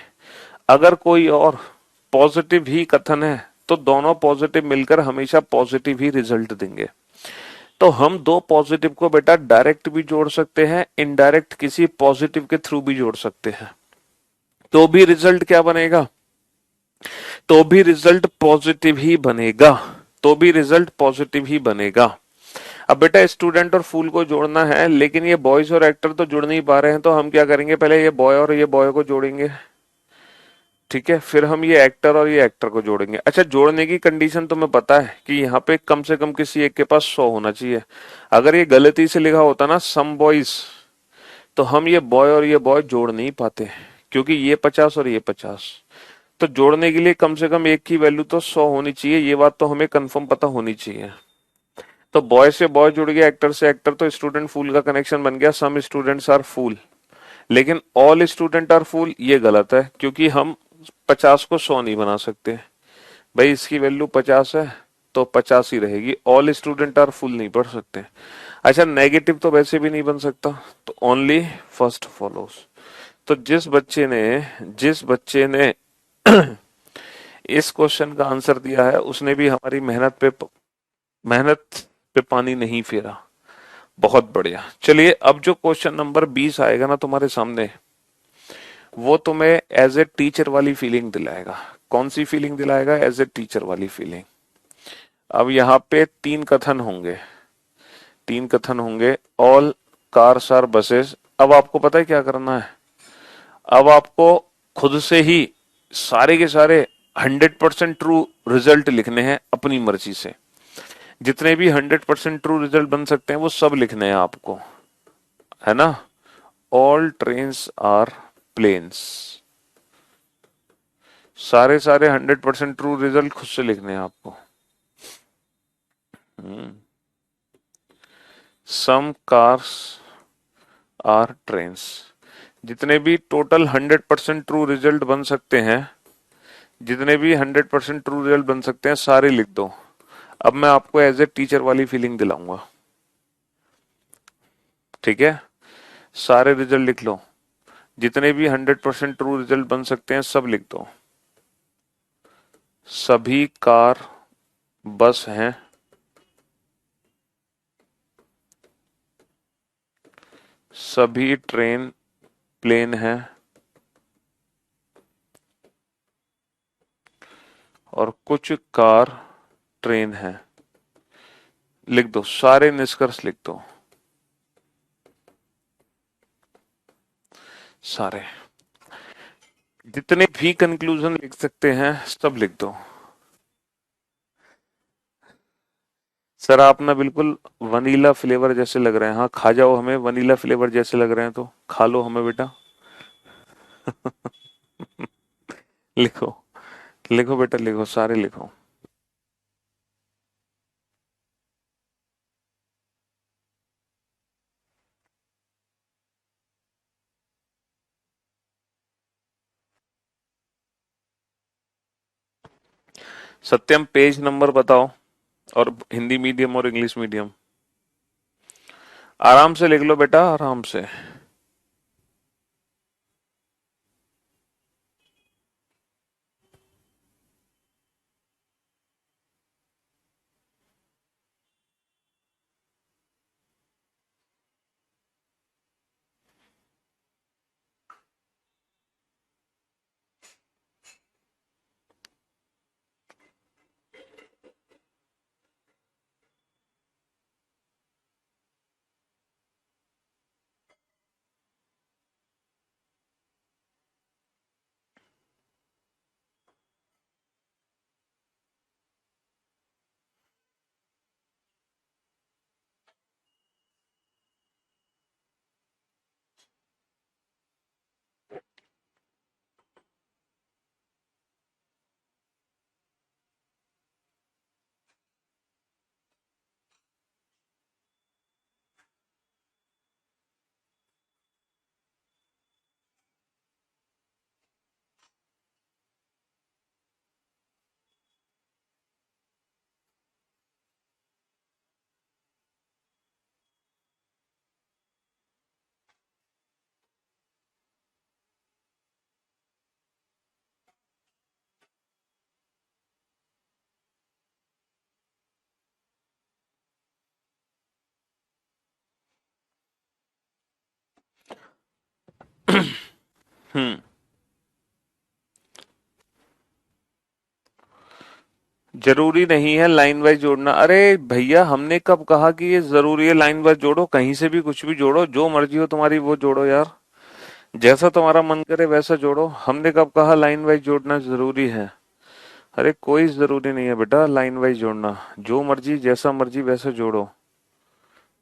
अगर कोई और पॉजिटिव ही कथन है तो दोनों पॉजिटिव मिलकर हमेशा पॉजिटिव ही रिजल्ट देंगे। तो हम दो पॉजिटिव को बेटा डायरेक्ट भी जोड़ सकते हैं, इनडायरेक्ट किसी पॉजिटिव के थ्रू भी जोड़ सकते हैं। तो भी रिजल्ट क्या बनेगा, तो भी रिजल्ट पॉजिटिव ही बनेगा, तो भी रिजल्ट पॉजिटिव ही बनेगा। अब बेटा स्टूडेंट और फूल को जोड़ना है, लेकिन ये बॉयज और एक्टर तो जुड़ नहीं पा रहे हैं, तो हम क्या करेंगे, पहले ये बॉय और ये बॉय को जोड़ेंगे, ठीक है। फिर हम ये एक्टर और ये एक्टर को जोड़ेंगे। अच्छा, जोड़ने की कंडीशन तुम्हें पता है कि यहाँ पे कम से कम किसी एक के पास 100 होना चाहिए। अगर ये गलती से लिखा होता ना सम बॉयज, तो हम ये बॉय और ये बॉय जोड़ नहीं पाते, क्योंकि ये 50 और ये 50। तो जोड़ने के लिए कम से कम एक की वैल्यू तो 100 होनी चाहिए, ये बात तो हमें कंफर्म पता होनी चाहिए। तो बॉय से बॉय जुड़ गया, एक्टर से एक्टर, तो स्टूडेंट फूल का कनेक्शन बन गया, सम स्टूडेंट्स आर फूल। लेकिन ऑल स्टूडेंट आर फूल ये गलत है, क्योंकि हम 50 को 100 नहीं बना सकते भाई। इसकी वैल्यू 50 है तो 50 ही रहेगी, ऑल स्टूडेंट आर फुल नहीं पढ़ सकते। अच्छा, नेगेटिव तो वैसे भी नहीं बन सकता, तो ओनली फर्स्ट फॉलोस। तो जिस बच्चे ने इस क्वेश्चन का आंसर दिया है उसने भी हमारी मेहनत पे पानी नहीं फेरा। बहुत बढ़िया। चलिए अब जो क्वेश्चन नंबर 20 आएगा ना तुम्हारे सामने, वो तुम्हें एज ए टीचर वाली फीलिंग दिलाएगा। कौन सी फीलिंग दिलाएगा, एज ए टीचर वाली फीलिंग। अब यहाँ पे तीन कथन होंगे। All cars are buses. अब आपको पता है क्या करना है? अब आपको खुद से ही सारे के सारे 100% ट्रू रिजल्ट लिखने हैं अपनी मर्जी से। जितने भी 100% ट्रू रिजल्ट बन सकते हैं वो सब लिखने हैं आपको, है ना? All trains are planes. सारे सारे 100% ट्रू रिजल्ट खुद से लिखने हैं आपको। सम कार्स आर ट्रेन्स। जितने भी टोटल 100% ट्रू रिजल्ट बन सकते हैं, जितने भी 100% ट्रू रिजल्ट बन सकते हैं सारे लिख दो। अब मैं आपको एज ए टीचर वाली फीलिंग दिलाऊंगा, ठीक है? सारे रिजल्ट लिख लो, जितने भी 100% ट्रू रिजल्ट बन सकते हैं सब लिख दो। सभी कार बस हैं, सभी ट्रेन प्लेन हैं, और कुछ कार ट्रेन हैं। लिख दो, सारे निष्कर्ष लिख दो, सारे जितने भी कंक्लूजन लिख सकते हैं सब लिख दो। सर आप ना बिल्कुल वनीला फ्लेवर जैसे लग रहे हैं। हाँ खा जाओ, हमें वनीला फ्लेवर जैसे लग रहे हैं तो खा लो हमें बेटा। लिखो, लिखो बेटा लिखो, सारे लिखो। सत्यम पेज नंबर बताओ, और हिंदी मीडियम और इंग्लिश मीडियम। आराम से लिख लो बेटा, आराम से। हम्म। जरूरी नहीं है लाइन वाइज जोड़ना। अरे भैया हमने कब कहा कि ये जरूरी है लाइन वाइज जोड़ो? कहीं से भी कुछ भी जोड़ो, जो मर्जी हो तुम्हारी वो जोड़ो यार, जैसा तुम्हारा मन करे वैसा जोड़ो। हमने कब कहा लाइन वाइज जोड़ना जरूरी है? अरे कोई जरूरी नहीं है बेटा लाइन वाइज जोड़ना, जो मर्जी जैसा मर्जी वैसा जोड़ो,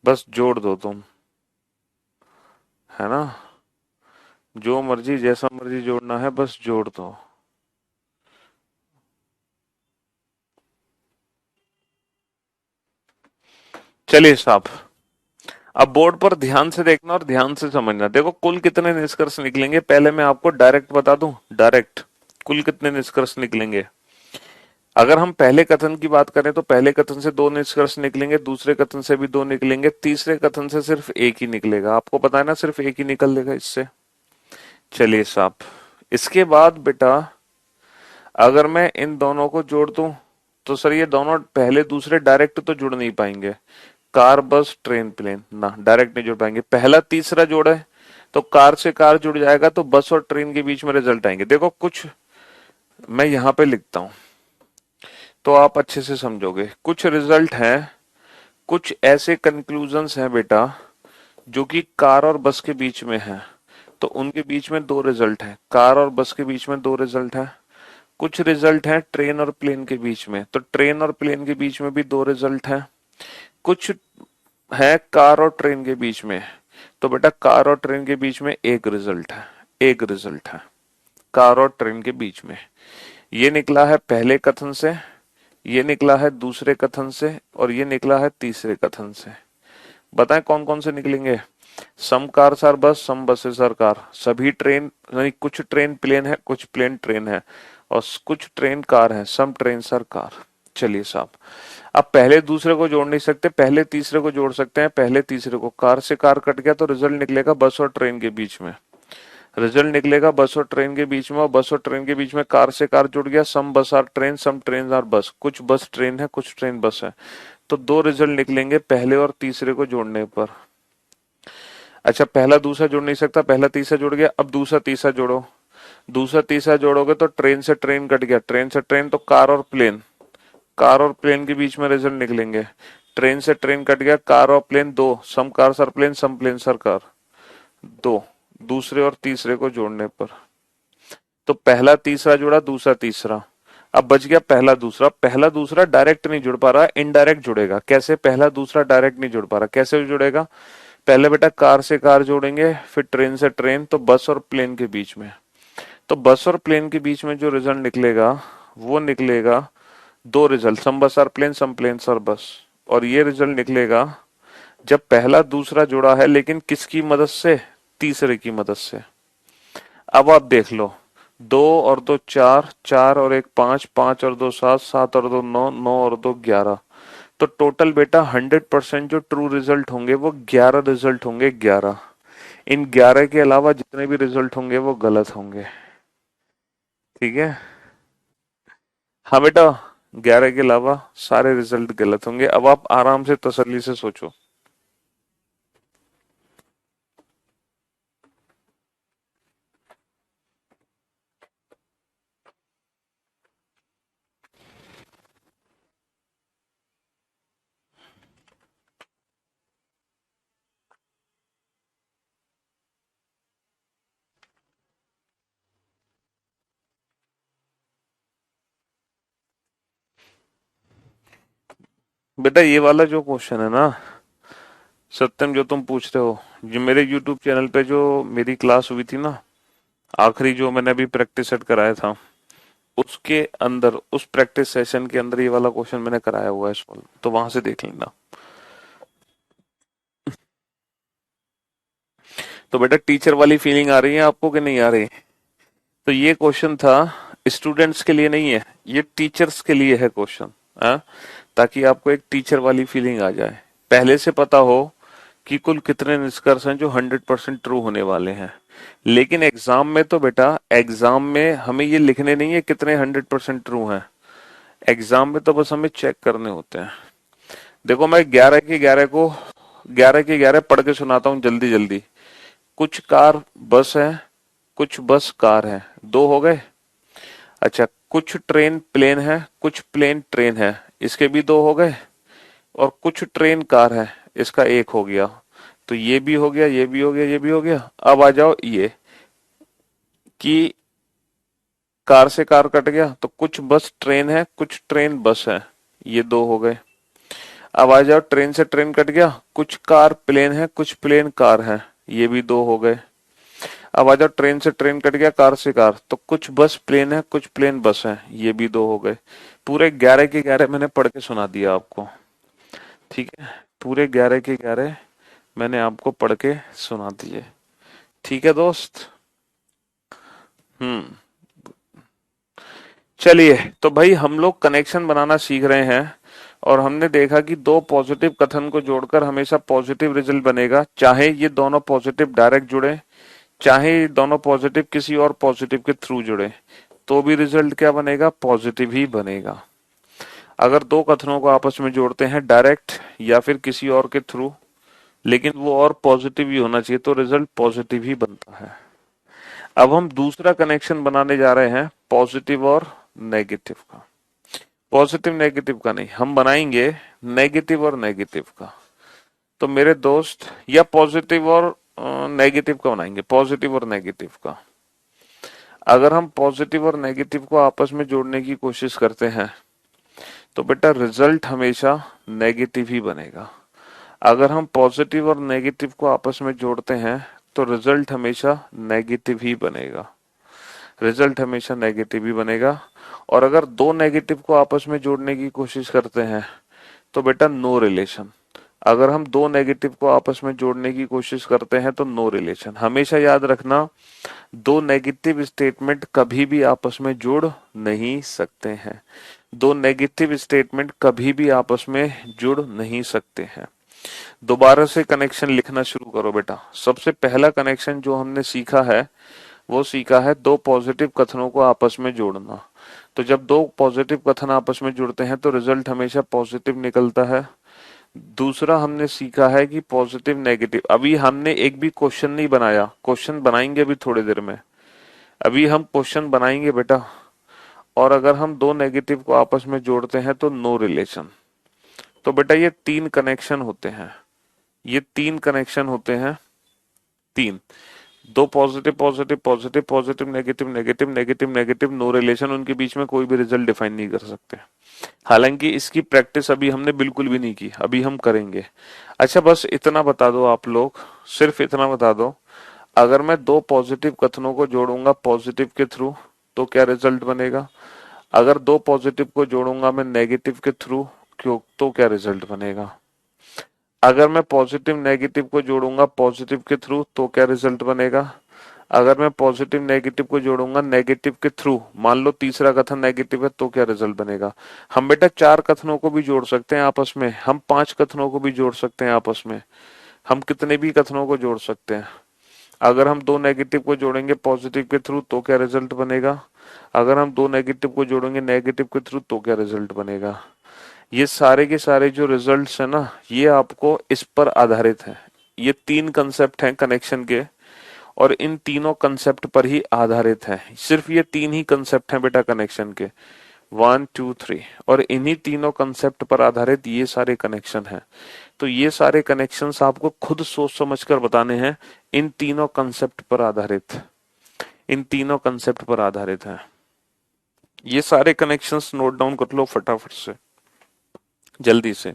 बस जोड़ दो तुम, है ना? जो मर्जी जैसा मर्जी जोड़ना है बस जोड़ दो। चलिए साहब, अब बोर्ड पर ध्यान से देखना और ध्यान से समझना। देखो कुल कितने निष्कर्ष निकलेंगे, पहले मैं आपको डायरेक्ट बता दूं, डायरेक्ट कुल कितने निष्कर्ष निकलेंगे। अगर हम पहले कथन की बात करें तो पहले कथन से दो निष्कर्ष निकलेंगे, दूसरे कथन से भी दो निकलेंगे, तीसरे कथन से सिर्फ एक ही निकलेगा। आपको पता है ना, सिर्फ एक ही निकलेगा इससे। चलिए साहब, इसके बाद बेटा अगर मैं इन दोनों को जोड़ दूं तो सर ये दोनों पहले दूसरे डायरेक्ट तो जुड़ नहीं पाएंगे। कार बस ट्रेन प्लेन ना डायरेक्ट नहीं जुड़ पाएंगे। पहला तीसरा जोड़े तो कार से कार जुड़ जाएगा, तो बस और ट्रेन के बीच में रिजल्ट आएंगे। देखो कुछ मैं यहां पे लिखता हूं, तो आप अच्छे से समझोगे। कुछ रिजल्ट हैं, कुछ ऐसे कंक्लूजन्स हैं बेटा जो कि कार और बस के बीच में है, तो उनके बीच में दो रिजल्ट हैं। कार और बस के बीच में दो रिजल्ट है। कुछ रिजल्ट हैं ट्रेन और प्लेन के बीच में, तो ट्रेन और प्लेन के बीच में भी दो रिजल्ट हैं। कुछ है कार और ट्रेन के बीच में, तो बेटा कार और ट्रेन के बीच में एक रिजल्ट है। एक रिजल्ट है कार और ट्रेन के बीच में। ये निकला है पहले कथन से, ये निकला है दूसरे कथन से, और ये निकला है तीसरे कथन से। बताएं कौन कौन से निकलेंगे? सम cars are bus, some buses are car. सभी ट्रेन यानी कुछ ट्रेन प्लेन है, कुछ प्लेन ट्रेन है, और कुछ ट्रेन कार है, सम ट्रेन आर कार। चलिए साहब, अब पहले दूसरे को जोड़ नहीं सकते, पहले तीसरे को जोड़ सकते हैं। पहले तीसरे को, कार से कार कट गया तो रिजल्ट निकलेगा बस और ट्रेन के बीच में। रिजल्ट निकलेगा बस और ट्रेन के बीच में, और बस और ट्रेन के बीच में कार से कार जुड़ गया। Some bus are train, some train are bus. कुछ बस ट्रेन है, कुछ ट्रेन बस है। तो दो रिजल्ट निकलेंगे पहले और तीसरे को जोड़ने पर। अच्छा, पहला दूसरा जुड़ नहीं सकता, पहला तीसरा जुड़ गया। अब दूसरा तीसरा जोड़ो, दूसरा तीसरा जोड़ोगे तो ट्रेन से ट्रेन कट गया, ट्रेन से ट्रेन तो कार और प्लेन, कार और प्लेन के बीच में रिजल्ट निकलेंगे। ट्रेन से ट्रेन कट गया, कार और प्लेन दो, सम car sir plain, some plane sir car. दो, दूसरे और तीसरे को जोड़ने पर। तो पहला तीसरा जुड़ा, दूसरा तीसरा। अब बच गया पहला दूसरा। पहला दूसरा डायरेक्ट नहीं जुड़ पा रहा, इनडायरेक्ट जुड़ेगा। कैसे? पहला दूसरा डायरेक्ट नहीं जुड़ पा रहा, कैसे जुड़ेगा? पहले बेटा कार से कार जोड़ेंगे, फिर ट्रेन से ट्रेन, तो बस और प्लेन के बीच में। तो बस और प्लेन के बीच में जो रिजल्ट निकलेगा वो निकलेगा दो result, some bus are plane, some plane are bus. और ये रिजल्ट निकलेगा जब पहला दूसरा जुड़ा है, लेकिन किसकी मदद से? तीसरे की मदद से। अब आप देख लो, दो और दो चार, चार और एक पांच, पांच और दो सात, सात और दो नौ, नौ और दो 11। तो टोटल बेटा 100% जो ट्रू रिजल्ट होंगे वो 11 रिजल्ट होंगे, 11। इन 11 के अलावा जितने भी रिजल्ट होंगे वो गलत होंगे। ठीक है? हाँ बेटा, 11 के अलावा सारे रिजल्ट गलत होंगे। अब आप आराम से तसल्ली से सोचो। बेटा ये वाला जो क्वेश्चन है ना सत्यम, जो तुम पूछ रहे हो, जो मेरे YouTube चैनल पे जो मेरी क्लास हुई थी ना, आखिरी जो मैंने अभी प्रैक्टिस सेट कराया था, उसके अंदर, उस प्रैक्टिस सेशन के अंदर ये वाला क्वेश्चन मैंने कराया हुआ है सॉल्व, तो वहां से देख लेना। तो बेटा टीचर वाली फीलिंग आ रही है आपको कि नहीं आ रही? तो ये क्वेश्चन था, स्टूडेंट्स के लिए नहीं है, ये टीचर्स के लिए है क्वेश्चन। हाँ, ताकि आपको एक टीचर वाली फीलिंग आ जाए, पहले से पता हो कि कुल कितने निष्कर्ष हैं जो 100% ट्रू होने वाले हैं। लेकिन एग्जाम में तो बेटा, एग्जाम में हमें ये लिखने नहीं है कितने 100% ट्रू हैं। एग्जाम में तो बस हमें चेक करने होते हैं। देखो, मैं 11 के 11 पढ़ के सुनाता हूँ जल्दी जल्दी। कुछ कार बस है, कुछ बस कार है, दो हो गए। अच्छा, कुछ ट्रेन प्लेन है, कुछ प्लेन ट्रेन है, इसके भी दो हो गए। और कुछ ट्रेन कार है, इसका एक हो गया। तो ये भी हो गया, ये भी हो गया, ये भी हो गया। अब आ जाओ ये कि कार से कार कट गया, तो कुछ बस ट्रेन है, कुछ ट्रेन बस है, ये दो हो गए। अब आ जाओ, ट्रेन से ट्रेन कट गया, कुछ कार प्लेन है, कुछ प्लेन कार है, ये भी दो हो गए। अब आ जाओ, ट्रेन से ट्रेन कट गया, कार से कार, तो कुछ बस प्लेन है, कुछ प्लेन बस है, ये भी दो हो गए। पूरे 11 के 11 मैंने पढ़ के सुना दिया आपको। ठीक है, पूरे 11 के 11 मैंने आपको पढ़ के सुना दिए। ठीक है दोस्त? हम्म। चलिए, तो भाई हम लोग कनेक्शन बनाना सीख रहे हैं, और हमने देखा कि दो पॉजिटिव कथन को जोड़कर हमेशा पॉजिटिव रिजल्ट बनेगा, चाहे ये दोनों पॉजिटिव डायरेक्ट जुड़े, चाहे ये दोनों पॉजिटिव किसी और पॉजिटिव के थ्रू जुड़े, तो भी रिजल्ट क्या बनेगा? पॉजिटिव ही बनेगा। अगर दो कथनों को आपस में जोड़ते हैं डायरेक्ट या फिर किसी और के थ्रू, लेकिन वो और पॉजिटिव ही होना चाहिए, तो रिजल्ट पॉजिटिव ही बनता है। अब हम दूसरा कनेक्शन बनाने जा रहे हैं, पॉजिटिव और नेगेटिव का। पॉजिटिव नेगेटिव का नहीं, हम बनाएंगे नेगेटिव और नेगेटिव का। तो मेरे दोस्त, या पॉजिटिव और नेगेटिव का बनाएंगे, पॉजिटिव और नेगेटिव का। अगर हम पॉजिटिव और नेगेटिव को आपस में जोड़ने की कोशिश करते हैं तो बेटा रिजल्ट हमेशा नेगेटिव ही बनेगा। अगर हम पॉजिटिव और नेगेटिव को आपस में जोड़ते हैं तो रिजल्ट हमेशा नेगेटिव ही बनेगा, रिजल्ट हमेशा नेगेटिव ही बनेगा। और अगर दो नेगेटिव को आपस में जोड़ने की कोशिश करते हैं तो बेटा नो रिलेशन। अगर हम दो नेगेटिव को आपस में जोड़ने की कोशिश करते हैं तो नो रिलेशन। हमेशा याद रखना, दो नेगेटिव स्टेटमेंट कभी भी आपस में जुड़ नहीं सकते हैं। दो नेगेटिव स्टेटमेंट कभी भी आपस में जुड़ नहीं सकते हैं। दोबारा से कनेक्शन लिखना शुरू करो बेटा। सबसे पहला कनेक्शन जो हमने सीखा है वो सीखा है दो पॉजिटिव कथनों को आपस में जोड़ना। तो जब दो पॉजिटिव कथन आपस में जुड़ते हैं तो रिजल्ट हमेशा पॉजिटिव निकलता है। दूसरा हमने सीखा है कि पॉजिटिव नेगेटिव, अभी हमने एक भी क्वेश्चन नहीं बनाया, क्वेश्चन बनाएंगे अभी थोड़ी देर में। अभी हम क्वेश्चन बनाएंगे बेटा। और अगर हम दो नेगेटिव को आपस में जोड़ते हैं तो नो रिलेशन। तो बेटा ये तीन कनेक्शन होते हैं, ये तीन कनेक्शन होते हैं, तीन। दो positive positive positive positive negative negative negative negative no relation, उनके बीच में कोई भी रिजल्ट डिफाइन नहीं कर सकते। हालांकि इसकी प्रैक्टिस अभी हमने बिल्कुल भी नहीं की, अभी हम करेंगे। अच्छा बस इतना बता दो आप लोग, सिर्फ इतना बता दो, अगर मैं दो पॉजिटिव कथनों को जोड़ूंगा पॉजिटिव के थ्रू तो क्या रिजल्ट बनेगा? अगर दो पॉजिटिव को जोड़ूंगा मैं नेगेटिव के थ्रू क्यों तो क्या रिजल्ट बनेगा? अगर मैं पॉजिटिव नेगेटिव को जोड़ूंगा पॉजिटिव के थ्रू तो क्या रिजल्ट बनेगा? अगर मैं पॉजिटिव नेगेटिव को जोड़ूंगा नेगेटिव के थ्रू, मान लो तीसरा कथन नेगेटिव है तो क्या रिजल्ट बनेगा? हम बेटा चार कथनों को भी जोड़ सकते हैं आपस में, हम पांच कथनों को भी जोड़ सकते हैं आपस में, हम कितने भी कथनों को जोड़ सकते हैं। अगर हम दो नेगेटिव को जोड़ेंगे पॉजिटिव के थ्रू तो क्या रिजल्ट बनेगा? अगर हम दो नेगेटिव को जोड़ेंगे नेगेटिव के थ्रू तो क्या रिजल्ट बनेगा? ये सारे के सारे जो रिजल्ट्स है ना, ये आपको इस पर आधारित है। ये तीन कंसेप्ट हैं कनेक्शन के और इन तीनों कंसेप्ट पर ही आधारित है। सिर्फ ये तीन ही कंसेप्ट हैं बेटा कनेक्शन के, 1 2 3, और इन्हीं तीनों कंसेप्ट पर आधारित ये सारे कनेक्शन हैं। तो ये सारे कनेक्शंस आपको खुद सोच समझ कर बताने हैं, इन तीनों कंसेप्ट पर आधारित, इन तीनों कंसेप्ट पर आधारित है। ये सारे कनेक्शंस नोट डाउन कर लो फटाफट से, जल्दी से।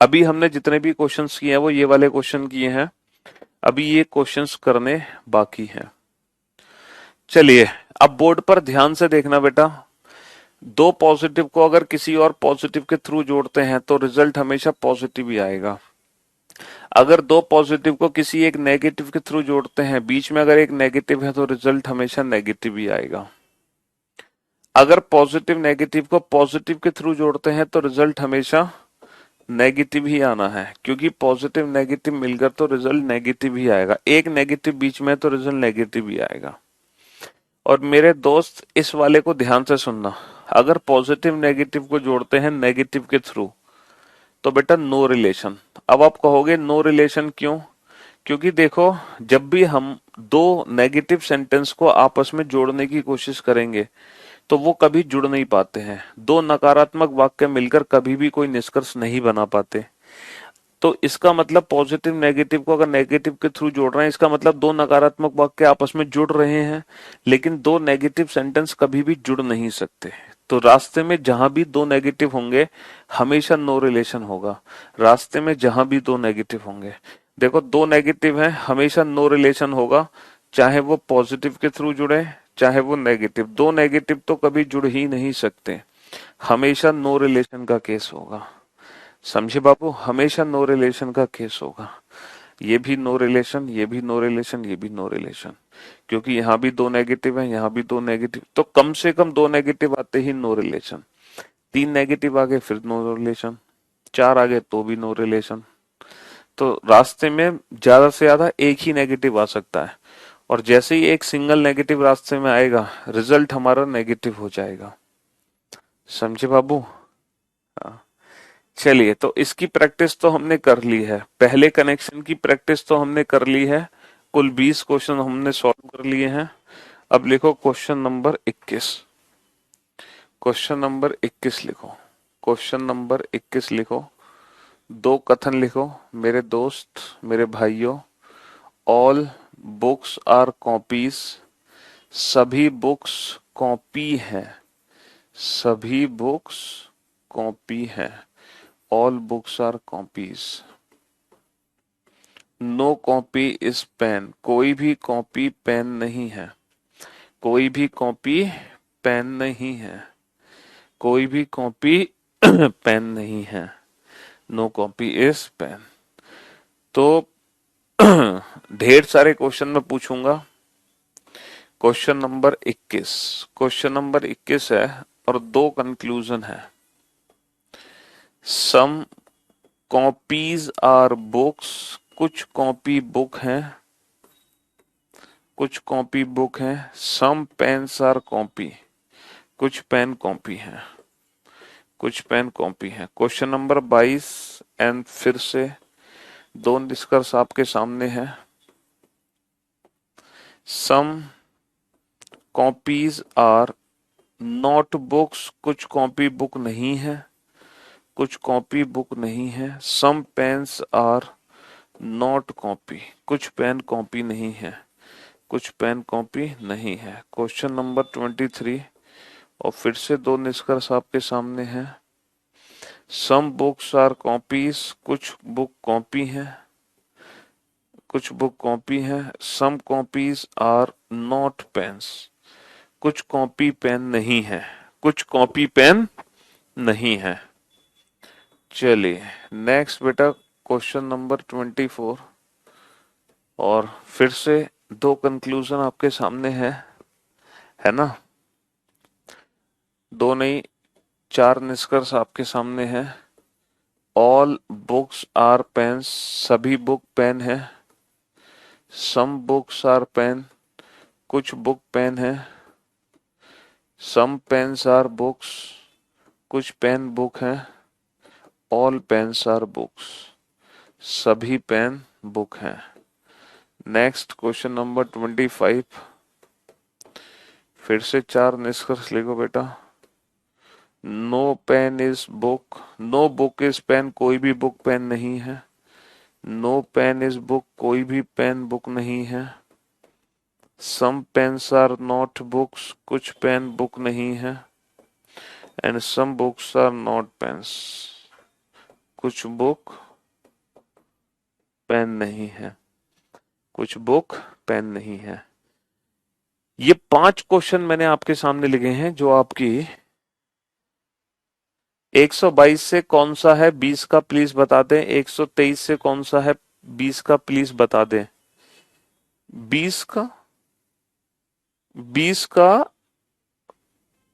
अभी हमने जितने भी क्वेश्चंस किए हैं वो ये वाले क्वेश्चन किए हैं, अभी ये क्वेश्चंस करने बाकी हैं। चलिए अब बोर्ड पर ध्यान से देखना बेटा। दो पॉजिटिव को अगर किसी और पॉजिटिव के थ्रू जोड़ते हैं तो रिजल्ट हमेशा पॉजिटिव ही आएगा। अगर दो पॉजिटिव को किसी एक नेगेटिव के थ्रू जोड़ते हैं, बीच में अगर एक नेगेटिव है तो रिजल्ट हमेशा नेगेटिव ही आएगा। अगर पॉजिटिव नेगेटिव को पॉजिटिव के थ्रू जोड़ते हैं तो रिजल्ट हमेशा नेगेटिव ही आना है, क्योंकि पॉजिटिव नेगेटिव मिलकर तो रिजल्ट नेगेटिव ही आएगा। एक नेगेटिव बीच में तो रिजल्ट नेगेटिव ही आएगा। और मेरे दोस्त इस वाले को ध्यान से सुनना, अगर पॉजिटिव नेगेटिव को जोड़ते हैं नेगेटिव के थ्रू तो बेटा नो रिलेशन। अब आप कहोगे नो रिलेशन क्यों? क्योंकि देखो जब भी हम दो नेगेटिव सेंटेंस को आपस में जोड़ने की कोशिश करेंगे तो वो कभी जुड़ नहीं पाते हैं। दो नकारात्मक वाक्य मिलकर कभी भी कोई निष्कर्ष नहीं बना पाते। तो इसका मतलब पॉजिटिव नेगेटिव को अगर नेगेटिव के थ्रू जोड़ रहे हैं, इसका मतलब दो नकारात्मक वाक्य आपस में जुड़ रहे हैं, लेकिन दो नेगेटिव सेंटेंस कभी भी जुड़ नहीं सकते। तो रास्ते में जहां भी दो नेगेटिव होंगे हमेशा नो रिलेशन होगा। रास्ते में जहां भी दो नेगेटिव होंगे, देखो दो नेगेटिव हैं, हमेशा नो रिलेशन होगा, चाहे वो पॉजिटिव के थ्रू जुड़े चाहे वो नेगेटिव। दो नेगेटिव तो कभी जुड़ ही नहीं सकते, हमेशा नो रिलेशन का केस होगा। समझे बाबू, हमेशा नो रिलेशन का केस होगा। ये भी नो रिलेशन, ये भी नो रिलेशन, ये भी नो रिलेशन, क्योंकि यहाँ भी दो नेगेटिव है, यहाँ भी दो नेगेटिव, तो कम से कम दो नेगेटिव आते ही नो रिलेशन। तीन नेगेटिव आ गए फिर नो रिलेशन, चार आ गए तो भी नो रिलेशन, तो रास्ते में ज्यादा से ज्यादा एक ही नेगेटिव आ सकता है, और जैसे ही एक सिंगल नेगेटिव रास्ते में आएगा, रिजल्ट हमारा नेगेटिव हो जाएगा। समझे बाबू? हाँ। चलिए, तो इसकी प्रैक्टिस तो हमने कर ली है, पहले कनेक्शन की प्रैक्टिस तो हमने कर ली है, कुल 20 क्वेश्चन हमने सॉल्व कर लिए हैं। अब लिखो क्वेश्चन नंबर 21। क्वेश्चन नंबर 21 लिखो। क्वेश्चन नंबर 21 लिखो। दो कथन लिखो। मेरे दोस्त, मेरे भाइयों, ऑल बुक्स आर कॉपीज, सभी बुक्स कॉपी है। सभी बुक्स कॉपी है। All books are copies. No copy is pen, कोई भी कॉपी पेन नहीं है। कोई भी कॉपी पेन नहीं है। कोई भी कॉपी पेन नहीं है। No copy is pen. तो ढेर सारे क्वेश्चन मैं पूछूंगा। क्वेश्चन नंबर 21, क्वेश्चन नंबर 21 है, और दो कंक्लूजन है। सम कॉपीज आर बुक्स, कुछ कॉपी बुक हैं। कुछ कॉपी बुक हैं। सम पेन्स आर कॉपी, कुछ पेन कॉपी हैं। कुछ पेन कॉपी हैं। क्वेश्चन नंबर 22 एंड फिर से दो निष्कर्ष आपके सामने है। Some copies are note books, कुछ कॉपी बुक नहीं है। कुछ कॉपी बुक नहीं है। Some pens are not copy, कुछ पेन कॉपी नहीं है। कुछ पेन कॉपी नहीं है। क्वेश्चन नंबर 23, और फिर से दो निष्कर्ष आपके सामने हैं। सम बुक्स आर कॉपीज, कुछ बुक कॉपी है। कुछ बुक कॉपी है। Some copies are not pens, कुछ कॉपी पेन नहीं है। कुछ कॉपी पेन नहीं है। चलिए नेक्स्ट बेटा, क्वेश्चन नंबर 24, और फिर से दो कंक्लूजन आपके सामने है ना? दो नहीं, चार निष्कर्ष आपके सामने हैं। ऑल बुक्स आर पेन्स, सभी बुक पेन है। सम बुक्स आर पेन, कुछ बुक पेन है। सम पेन्स आर बुक्स, कुछ पेन बुक है। ऑल पेन्स आर बुक्स, सभी पेन बुक हैं। नेक्स्ट क्वेश्चन नंबर 25, फिर से चार निष्कर्ष लिखो बेटा। No pen is book, no book is pen, कोई भी बुक पेन नहीं है। नो पेन इज बुक, कोई भी पेन बुक नहीं है। Some pens are not books, कुछ पेन बुक नहीं है। And some books are not pens, कुछ बुक पेन नहीं है। कुछ बुक पेन नहीं है। ये 5 क्वेश्चन मैंने आपके सामने लिखे हैं, जो आपकी 122 से कौन सा है 20 का प्लीज बता दें। 123 से कौन सा है 20 का प्लीज बता दें। 20 का, 20 का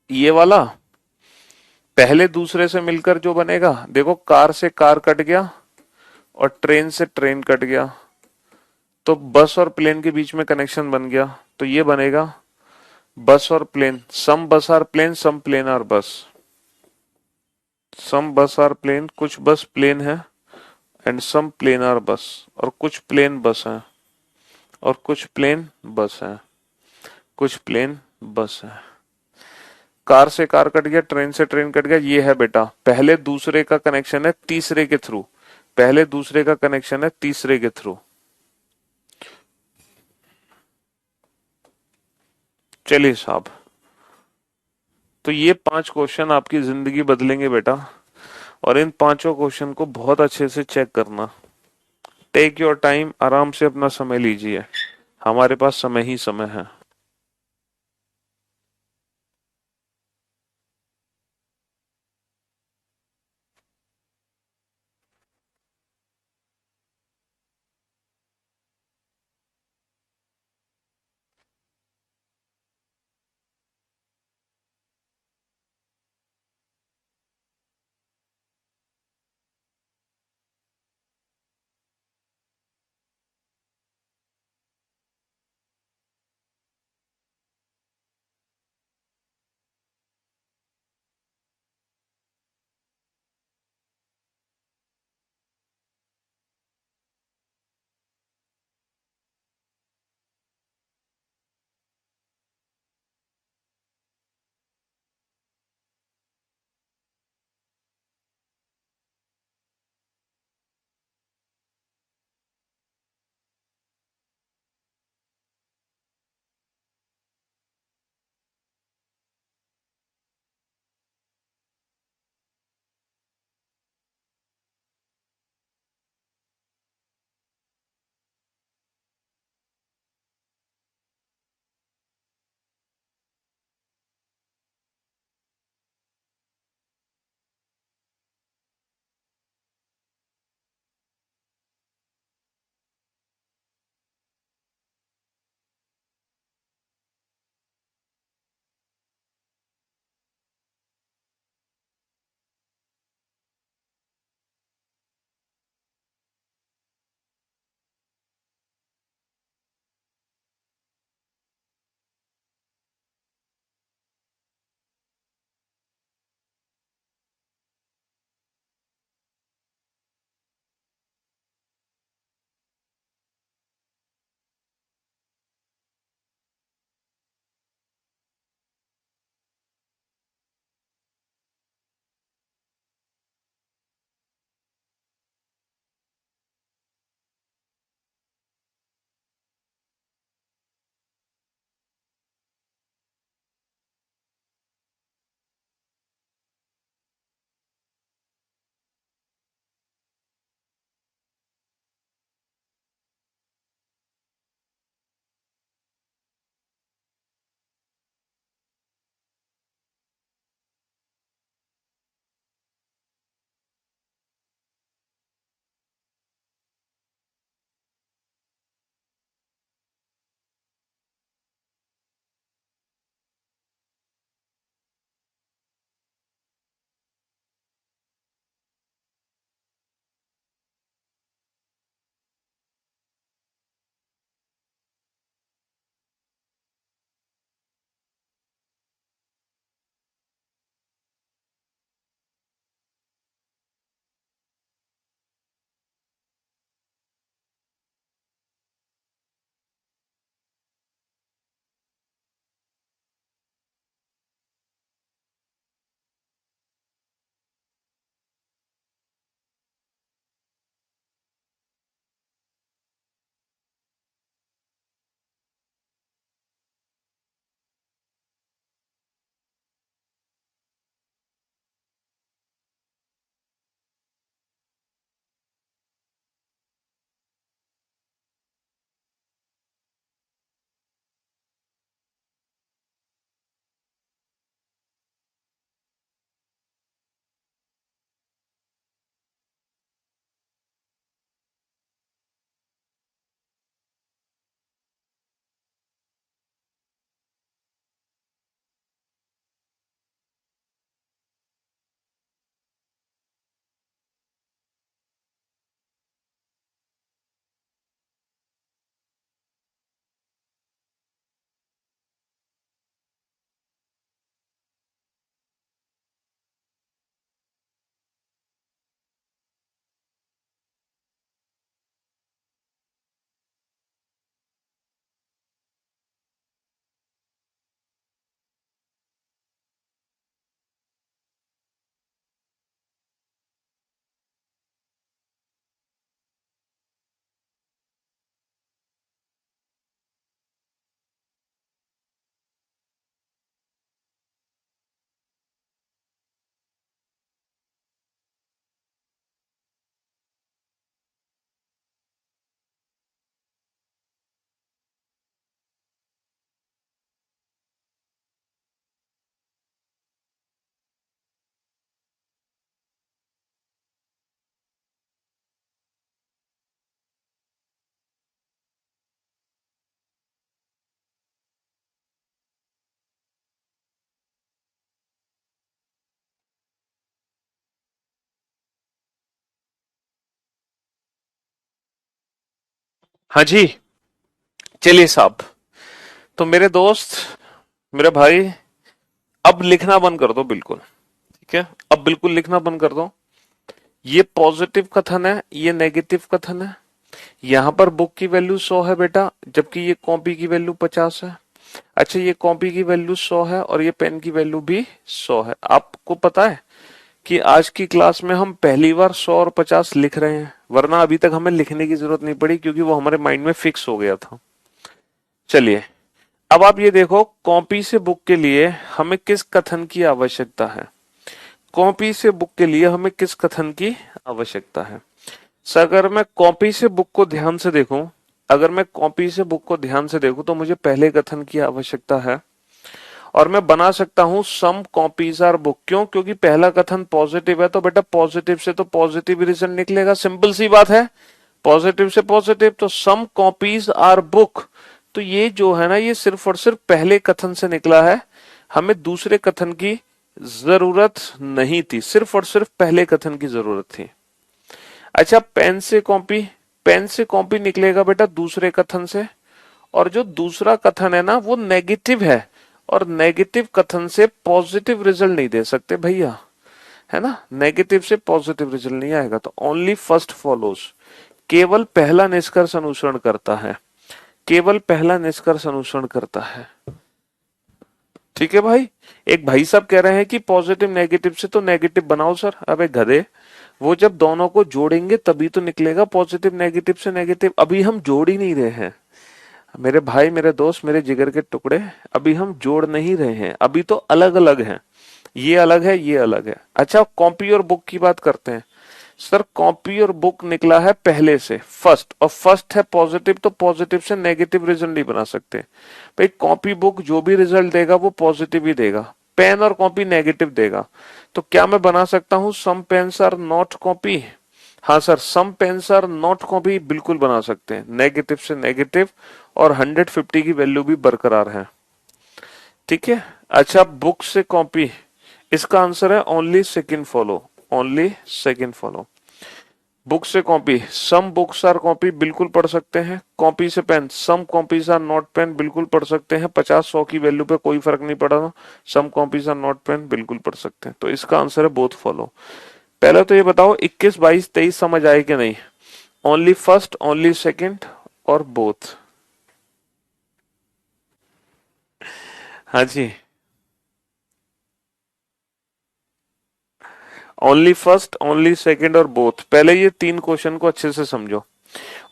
ये वाला पहले दूसरे से मिलकर जो बनेगा, देखो कार से कार कट गया और ट्रेन से ट्रेन कट गया, तो बस और प्लेन के बीच में कनेक्शन बन गया, तो ये बनेगा बस और plane. Some bus are plane, some plane are bus. Some bus are plane, कुछ बस प्लेन है। एंड सम प्लेन आर बस, और कुछ प्लेन बस है। और कुछ प्लेन बस है। कुछ प्लेन बस है। कार से कार कट गया, ट्रेन से ट्रेन कट गया, ये है बेटा पहले दूसरे का कनेक्शन है तीसरे के थ्रू। पहले दूसरे का कनेक्शन है तीसरे के थ्रू। चलिए साहब, तो ये 5 क्वेश्चन आपकी जिंदगी बदलेंगे बेटा, और इन पांचों क्वेश्चन को बहुत अच्छे से चेक करना। टेक योर टाइम, आराम से अपना समय लीजिए, हमारे पास समय ही समय है। हाँ जी, चलिए साहब। तो मेरे दोस्त, मेरे भाई, अब लिखना बंद कर दो बिल्कुल। ठीक है, अब बिल्कुल लिखना बंद कर दो। ये पॉजिटिव कथन है, ये नेगेटिव कथन है। यहां पर बुक की वैल्यू 100 है बेटा, जबकि ये कॉपी की वैल्यू 50 है। अच्छा, ये कॉपी की वैल्यू 100 है और ये पेन की वैल्यू भी 100 है। आपको पता है कि आज की क्लास में हम पहली बार 100 और 50 लिख रहे हैं, वरना अभी तक हमें लिखने की जरूरत नहीं पड़ी क्योंकि वो हमारे माइंड में फिक्स हो गया था। चलिए, अब आप ये देखो, कॉपी से बुक के लिए हमें किस कथन की आवश्यकता है। कॉपी से बुक के लिए हमें किस कथन की आवश्यकता है। सर, अगर मैं कॉपी से बुक को ध्यान से देखूं, अगर मैं कॉपी से बुक को ध्यान से देखूं तो मुझे पहले कथन की आवश्यकता है और मैं बना सकता हूं सम कॉपीज आर बुक। क्यों? क्योंकि पहला कथन पॉजिटिव है, तो बेटा पॉजिटिव से तो पॉजिटिव रिजल्ट निकलेगा, सिंपल सी बात है। पॉजिटिव से पॉजिटिव, तो सम कॉपीज आर बुक। तो ये जो है ना, ये सिर्फ और सिर्फ पहले कथन से निकला है, हमें दूसरे कथन की जरूरत नहीं थी, सिर्फ और सिर्फ पहले कथन की जरूरत थी। अच्छा, पेन से कॉपी, पेन से कॉपी निकलेगा बेटा दूसरे कथन से, और जो दूसरा कथन है ना वो नेगेटिव है, और नेगेटिव कथन से पॉजिटिव रिजल्ट नहीं दे सकते भैया, है ना। नेगेटिव से पॉजिटिव रिजल्ट नहीं आएगा, तो ओनली फर्स्ट फॉलोज। केवल पहला निष्कर्ष अनुसरण करता है, केवल पहला निष्कर्ष अनुसरण करता है। ठीक है भाई। एक भाई साहब कह रहे हैं कि पॉजिटिव नेगेटिव से तो नेगेटिव बनाओ सर। अबे गधे, वो जब दोनों को जोड़ेंगे तभी तो निकलेगा पॉजिटिव नेगेटिव से नेगेटिव। अभी हम जोड़ ही नहीं रहे हैं मेरे भाई, मेरे दोस्त, मेरे जिगर के टुकड़े। अभी हम जोड़ नहीं रहे हैं, अभी तो अलग अलग हैं। ये अलग है, ये अलग है। अच्छा, कॉपी और बुक की बात करते हैं। सर, कॉपी और बुक निकला है पहले से फर्स्ट, और फर्स्ट है पॉजिटिव, तो पॉजिटिव से नेगेटिव रिजल्ट नहीं बना सकते भाई। कॉपी बुक जो भी रिजल्ट देगा वो पॉजिटिव ही देगा, पेन और कॉपी नेगेटिव देगा। तो क्या मैं बना सकता हूं some pens are not copy? हाँ sir, some pens are not copy बिल्कुल बना सकते हैं, नेगेटिव से नेगेटिव, और 150 की वैल्यू भी बरकरार है। ठीक है। अच्छा, बुक से कॉपी, इसका आंसर है only second follow, only second follow. Book से copy, some books are copy बिल्कुल पढ़ सकते हैं। कॉपी से pen, some copies are not pen बिल्कुल पढ़ सकते हैं। 50-100 की वैल्यू पे कोई फर्क नहीं पड़ा ना, सम कॉपीज आर नॉट पेन बिल्कुल पढ़ सकते हैं। तो इसका आंसर है बोथ फॉलो। पहले तो ये बताओ 21, 22, 23 समझ आए कि नहीं? ओनली फर्स्ट, ओनली सेकंड और बोथ। हाँ जी, ओनली फर्स्ट, ओनली सेकंड और बोथ। पहले ये तीन क्वेश्चन को अच्छे से समझो।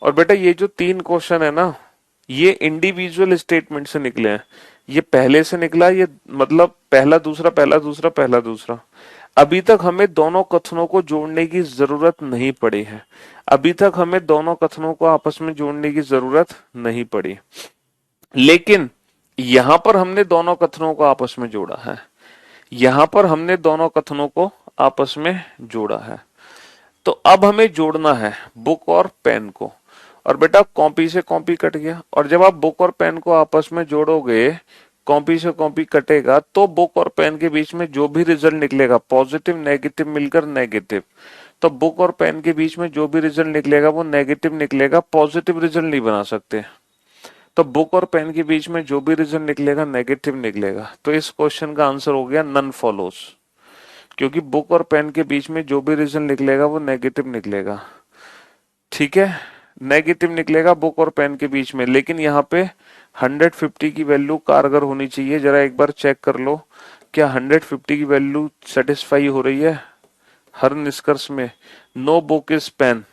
और बेटा ये जो तीन क्वेश्चन है ना, ये इंडिविजुअल स्टेटमेंट से निकले हैं। ये पहले से निकला, ये मतलब पहला दूसरा, पहला दूसरा, पहला दूसरा। अभी तक हमें दोनों कथनों को जोड़ने की जरूरत नहीं पड़ी है, अभी तक हमें दोनों कथनों को आपस में जोड़ने की जरूरत नहीं पड़ी। लेकिन यहां पर हमने दोनों कथनों को आपस में जोड़ा है, यहां पर हमने दोनों कथनों को आपस में जोड़ा है। तो अब हमें जोड़ना है बुक और पेन को। और बेटा कॉपी से कॉपी कट गया, और जब आप बुक और पेन को आपस में जोड़ोगे, कॉपी से कॉपी कटेगा, तो बुक और पेन के बीच में जो भी रिजल्ट निकलेगा, पॉजिटिव नेगेटिव मिलकर नेगेटिव, तो बुक और पेन के बीच में जो भी रिजल्ट निकलेगा वो नेगेटिव निकलेगा, पॉजिटिव रिजल्ट नहीं बना सकते। तो बुक और पेन के बीच में जो भी रिजल्ट निकलेगा नेगेटिव निकलेगा। तो इस क्वेश्चन का आंसर हो गया नन फॉलोज, क्योंकि बुक और पेन के बीच में जो भी रिजल्ट निकलेगा वो नेगेटिव निकलेगा। ठीक है, नेगेटिव निकलेगा बुक और पेन के बीच में। लेकिन यहाँ पे 150 की वैल्यू कारगर होनी चाहिए। जरा एक बार चेक कर लो, क्या 150 की वैल्यू सेटिस्फाई हो रही है हर निष्कर्ष में? No book is pen,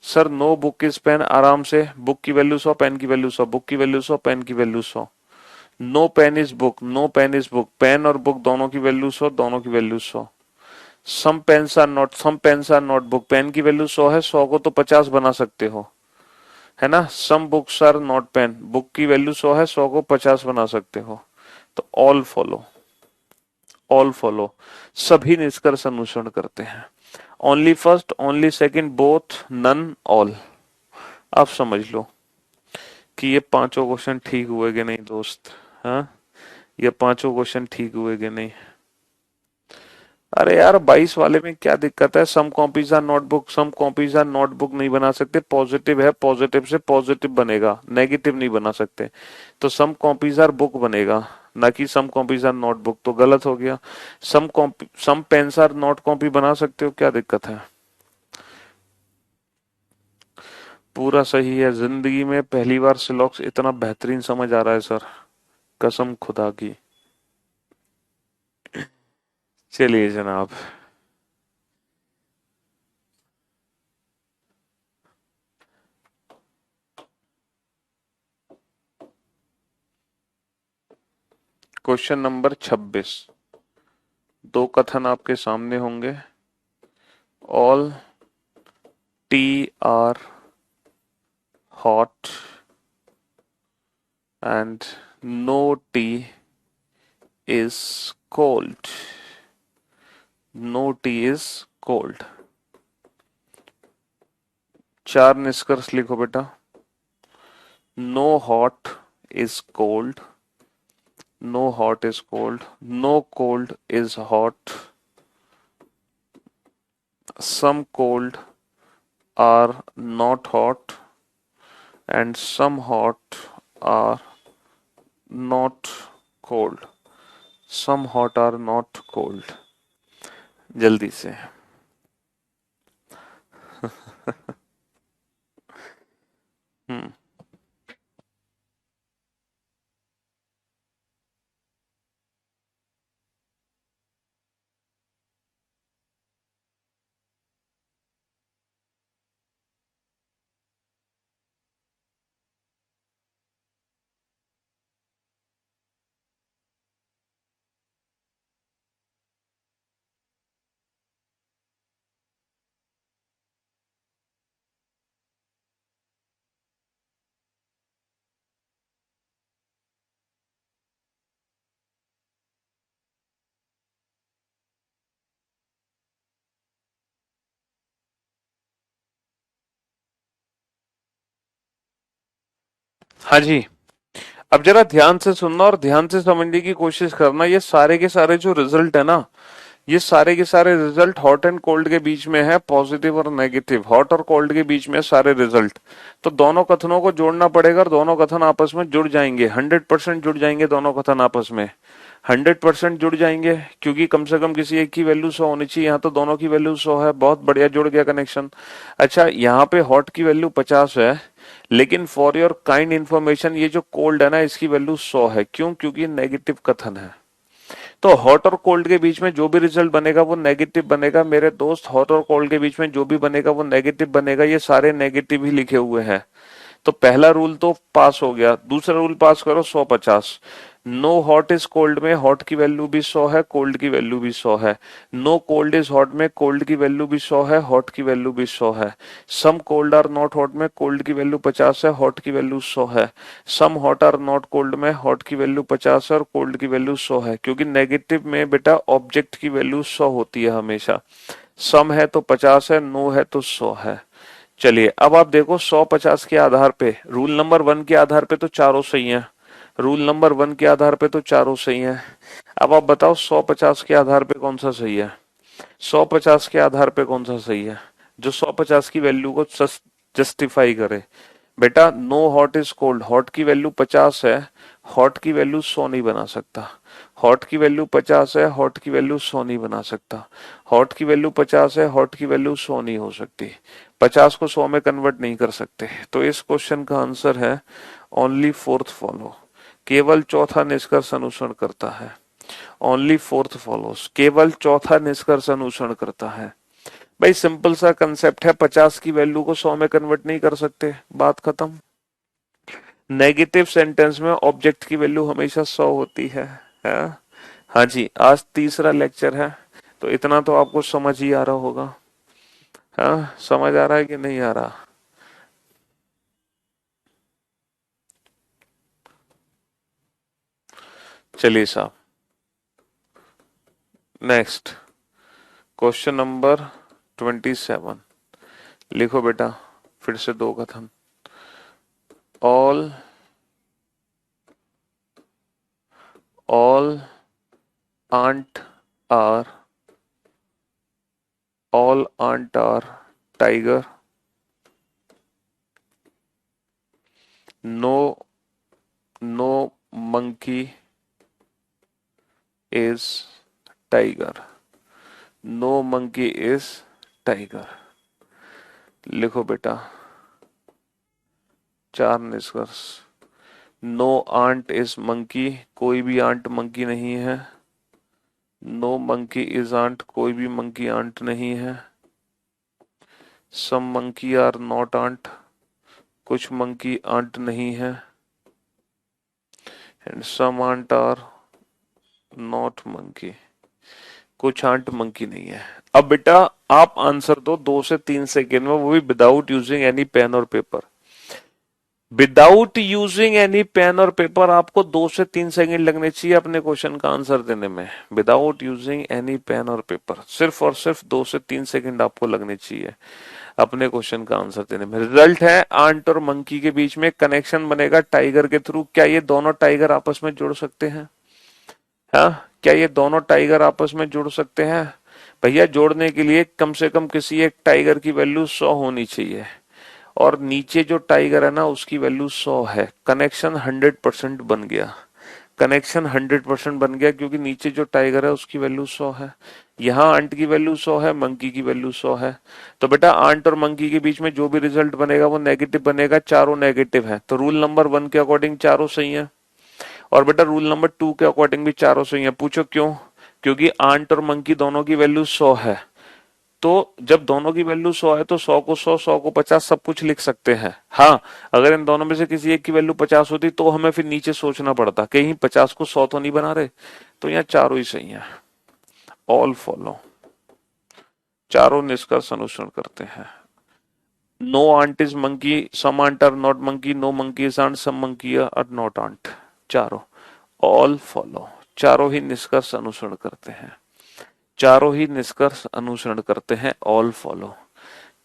sir no book is pen आराम से, बुक की वैल्यू 100, पेन की वैल्यू 100, बुक की वैल्यू 100, पेन की value 100। No pen is book, no pen is book, pen और बुक दोनों की वैल्यू 100, दोनों की value 100। Some pens are not, some pens are not book, pen की वैल्यू 100 है, 100 को तो 50 बना सकते हो, है ना। Some books are not pen, book की वैल्यू 100 है, 100 को 50 बना सकते हो। तो ऑल फॉलो, ऑल फॉलो, सभी निष्कर्ष अनुसरण करते हैं। Only first, only second, both, none, all. आप समझ लो कि ये पांचों क्वेश्चन ठीक हुए कि नहीं दोस्त? हाँ, ये पांचों क्वेश्चन ठीक हुए कि नहीं? अरे यार 22 वाले में क्या दिक्कत है? Some copies are notebook, some copies are notebook नहीं बना सकते, पॉजिटिव है, पॉजिटिव से पॉजिटिव बनेगा, नेगेटिव नहीं बना सकते। तो सम कॉपीज आर बुक बनेगा, ना कि सम कॉपीज आर नोटबुक, तो गलत हो गया। सम पेन्स आर नोट कॉपी बना सकते हो, क्या दिक्कत है? पूरा सही है। जिंदगी में पहली बार सिलॉक्स इतना बेहतरीन समझ आ रहा है सर, कसम खुदा की। चलिए जनाब। Question number 26। दो कथन आपके सामने होंगे। All T are hot and no T is cold. No T is cold. चार निष्कर्ष लिखो बेटा। No hot is cold, no hot is cold, no cold is hot, some cold are not hot and some hot are not cold, some hot are not cold। जल्दी से। हम्म। हाँ जी। अब जरा ध्यान से सुनना और ध्यान से समझने की कोशिश करना। ये सारे के सारे जो रिजल्ट है ना, ये सारे के सारे रिजल्ट हॉट एंड कोल्ड के बीच में है, पॉजिटिव और नेगेटिव, हॉट और कोल्ड के बीच में सारे रिजल्ट। तो दोनों कथनों को जोड़ना पड़ेगा और दोनों कथन आपस में जुड़ जाएंगे, 100% जुड़ जाएंगे दोनों कथन आपस में। 100% जुड़ जाएंगे, क्योंकि कम से कम किसी एक की वैल्यू 100 होनी चाहिए। यहाँ तो दोनों की वैल्यू 100 है, बहुत बढ़िया, जुड़ गया कनेक्शन। अच्छा, यहाँ पे हॉट की वैल्यू 50 है, लेकिन फॉर योर काइंड इंफॉर्मेशन ये जो कोल्ड है ना, इसकी वैल्यू 100 है। क्यों? क्योंकि नेगेटिव कथन है। तो हॉट और कोल्ड के बीच में जो भी रिजल्ट बनेगा वो नेगेटिव बनेगा मेरे दोस्त। हॉट और कोल्ड के बीच में जो भी बनेगा वो नेगेटिव बनेगा। ये सारे नेगेटिव ही लिखे हुए हैं। तो पहला रूल तो पास हो गया। दूसरा रूल पास करो, 100-50। नो हॉट इज कोल्ड में हॉट की वैल्यू भी 100 है, कोल्ड की वैल्यू भी 100 है। नो कोल्ड इज हॉट में कोल्ड की वैल्यू भी 100 है, हॉट की वैल्यू भी 100 है। Some cold are not hot में कोल्ड की वैल्यू 50 है, हॉट की वैल्यू 100 है। Some hot are not cold में हॉट की वैल्यू 50 है और कोल्ड की वैल्यू 100 है। क्योंकि नेगेटिव में बेटा ऑब्जेक्ट की वैल्यू 100 होती है हमेशा। सम है तो 50 है, नो है तो 100 है। चलिए अब आप देखो, 100-50 के आधार पे, रूल नंबर 1 के आधार पे तो चारों सही हैं। रूल नंबर 1 के आधार पे तो चारों सही हैं। अब आप बताओ 100-50 के आधार पे कौन सा सही है? 100-50 के आधार पे कौन सा सही है जो 100-50 की वैल्यू को जस्टिफाई करे? बेटा no hot is cold, hot की वैल्यू 50 है, हॉट की वैल्यू 100 नहीं बना सकता। हॉट की वैल्यू 50 है, हॉट की वैल्यू 100 नहीं बना सकता। हॉट की वैल्यू 50 है, हॉट की वैल्यू 100 नहीं हो सकती। 50 को 100 में कन्वर्ट नहीं कर सकते। तो इस क्वेश्चन का आंसर है ओनली फोर्थ फॉलो। केवल चौथा निष्कर्ष अनुसरण करता है। ओनली फोर्थ फॉलोस, केवल चौथा निष्कर्ष अनुसरण करता है। भाई सिंपल सा कंसेप्ट है, 50 की वैल्यू को 100 में कन्वर्ट नहीं कर सकते, बात खत्म। नेगेटिव सेंटेंस में ऑब्जेक्ट की वैल्यू हमेशा 100 होती है? हाँ जी, आज तीसरा लेक्चर है, तो इतना तो आपको समझ ही आ रहा होगा। हाँ, समझ आ रहा है कि नहीं आ रहा? चलिए साहब, नेक्स्ट क्वेश्चन नंबर 27। लिखो बेटा, फिर से दो कथन। All ant are all ant are tiger, no no monkey is tiger, no monkey is tiger. लिखो बेटा चार निष्कर्ष। नो आंट इज मंकी, कोई भी आंट मंकी नहीं है। नो मंकी इज आंट, कोई भी मंकी आंट नहीं है। Some monkey are not ant, कुछ मंकी आंट नहीं है। And some ant are not monkey, कुछ आंट मंकी नहीं है। अब बेटा आप आंसर दो 2 से 3 सेकेंड में, वो भी विदाउट यूजिंग एनी पेन और paper. Without using any pen और पेपर आपको 2 से 3 सेकेंड लगने चाहिए अपने क्वेश्चन का आंसर देने में। विदाउट यूजिंग एनी पेन और पेपर, सिर्फ और सिर्फ 2 से 3 सेकेंड आपको लगने चाहिए अपने क्वेश्चन का आंसर देने में। रिजल्ट है आंट और मंकी के बीच में कनेक्शन बनेगा टाइगर के थ्रू। क्या ये दोनों टाइगर आपस में जुड़ सकते हैं? हाँ, क्या ये दोनों टाइगर आपस में जुड़ सकते हैं? भैया जोड़ने के लिए कम से कम किसी एक टाइगर की वैल्यू 100 होनी चाहिए, और नीचे जो टाइगर है ना उसकी वैल्यू 100 है। कनेक्शन 100% बन गया, कनेक्शन 100% बन गया, क्योंकि नीचे जो टाइगर है उसकी वैल्यू 100 है। यहाँ आंट की वैल्यू 100 है, मंकी की वैल्यू 100 है। तो बेटा आंट और मंकी के बीच में जो भी रिजल्ट बनेगा वो नेगेटिव बनेगा, चारों नेगेटिव है। तो रूल नंबर 1 के अकॉर्डिंग चारों सही है, और बेटा रूल नंबर 2 के अकॉर्डिंग भी चारों सही है। पूछो क्यों? क्योंकि आंट और मंकी दोनों की वैल्यू 100 है। तो जब दोनों की वैल्यू 100 है तो 100 को 100, 100 को 50 सब कुछ लिख सकते हैं। हाँ, अगर इन दोनों में से किसी एक की वैल्यू 50 होती तो हमें फिर नीचे सोचना पड़ता कहीं 50 को 100 तो नहीं बना रहे। तो यहाँ चारों ही सही है, ऑल फॉलो, चारों निष्कर्ष अनुसरण करते हैं। No ant is monkey, some ant are not monkey, no monkey is ant, some monkey are not ant, चारों ऑल फॉलो, चारों ही निष्कर्ष अनुसरण करते हैं। चारों ही निष्कर्ष अनुसरण करते हैं, ऑल फॉलो,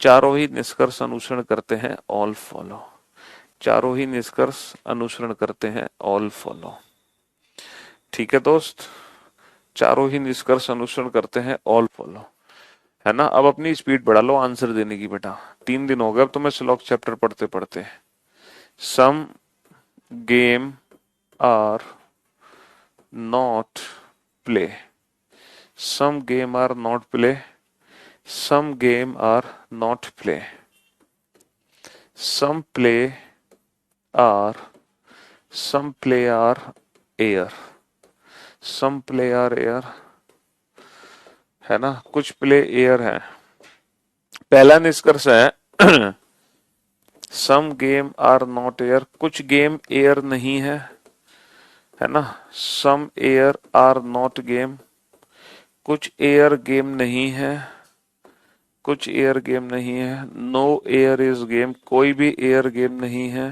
चारों ही निष्कर्ष अनुसरण करते हैं, ऑल फॉलो, चारों ही निष्कर्ष अनुसरण करते हैं, ऑल फॉलो। ठीक है दोस्त, चारों ही निष्कर्ष अनुसरण करते हैं, ऑल फॉलो, है ना। अब अपनी स्पीड बढ़ा लो आंसर देने की बेटा, 3 दिन हो गए अब तुम्हें श्लोक चैप्टर पढ़ते पढ़ते। Some game are not play, some game are not play, some game are not play, some play are, some play are air, some play are air, है ना, कुछ प्ले एयर है। पहला निष्कर्ष है some game are not air, कुछ game air नहीं है ना। Some air are not game, कुछ एयर गेम नहीं है, कुछ एयर गेम नहीं है। नो एयर इज गेम, कोई भी एयर गेम नहीं है।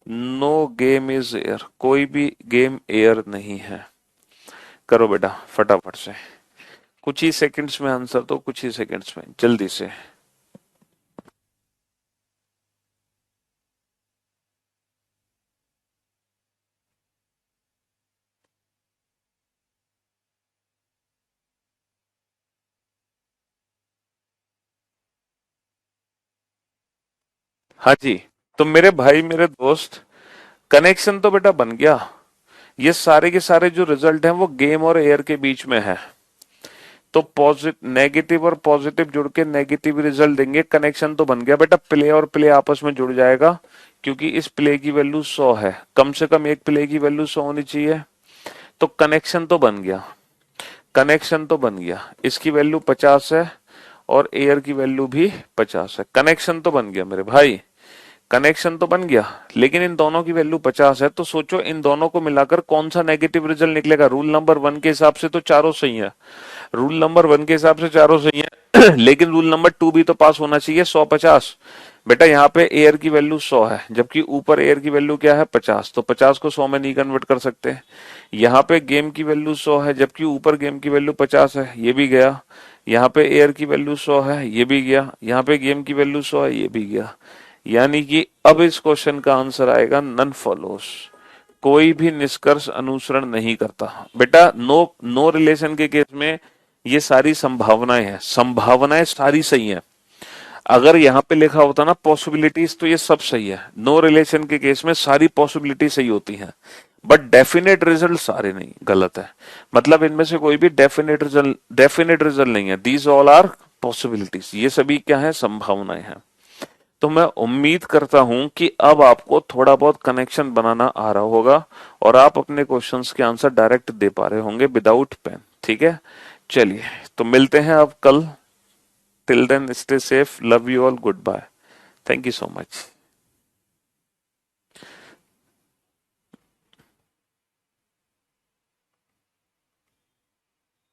नो गेम इज एयर, कोई भी गेम एयर नहीं है। करो बेटा फटाफट से, कुछ ही सेकंड्स में आंसर दो, कुछ ही सेकंड्स में, जल्दी से। हाँ जी, तो मेरे भाई मेरे दोस्त, कनेक्शन तो बेटा बन गया। ये सारे के सारे जो रिजल्ट हैं वो गेम और एयर के बीच में है। तो पॉजिटिव नेगेटिव और पॉजिटिव जुड़ के नेगेटिव रिजल्ट देंगे। कनेक्शन तो बन गया बेटा, प्ले और प्ले आपस में जुड़ जाएगा, क्योंकि इस प्ले की वैल्यू 100 है, कम से कम एक प्ले की वैल्यू 100 होनी चाहिए। तो कनेक्शन तो बन गया, कनेक्शन तो बन गया, इसकी वैल्यू 50 है और एयर की वैल्यू भी 50 है। कनेक्शन तो बन गया मेरे भाई, कनेक्शन तो बन गया, लेकिन इन दोनों की वैल्यू 50 है। तो सोचो इन दोनों को मिलाकर कौन सा नेगेटिव रिजल्ट निकलेगा। रूल नंबर 1 के हिसाब से तो चारों सही है, रूल नंबर 1 के हिसाब से चारों सही है लेकिन रूल नंबर 2 भी तो पास होना चाहिए। 100-50 बेटा, यहाँ पे एयर की वैल्यू 100 है, जबकि ऊपर एयर की वैल्यू क्या है 50, तो 50 को 100 में नहीं कन्वर्ट कर सकते। यहाँ पे गेम की वैल्यू 100 है, जबकि ऊपर गेम की वैल्यू 50 है, ये भी गया। यहाँ पे एयर की वैल्यू 100 है, ये भी गया। यहाँ पे गेम की वैल्यू 100 है, ये भी गया। यानी कि अब इस क्वेश्चन का आंसर आएगा नन फॉलोस, कोई भी निष्कर्ष अनुसरण नहीं करता। बेटा नो नो रिलेशन के केस में ये सारी संभावनाएं हैं, संभावनाएं सारी सही हैं। अगर यहाँ पे लिखा होता ना पॉसिबिलिटीज, तो ये सब सही है। नो रिलेशन के केस में सारी पॉसिबिलिटी सही होती हैं, बट डेफिनेट रिजल्ट सारे नहीं, गलत है। मतलब इनमें से कोई भी डेफिनेट रिजल्ट नहीं है। दीज ऑल आर पॉसिबिलिटीज, ये सभी क्या है, संभावनाएं हैं। तो मैं उम्मीद करता हूं कि अब आपको थोड़ा बहुत कनेक्शन बनाना आ रहा होगा और आप अपने क्वेश्चंस के आंसर डायरेक्ट दे पा रहे होंगे विदाउट पेन। ठीक है, चलिए तो मिलते हैं अब कल। Till then stay safe, love you all, goodbye, thank you so much.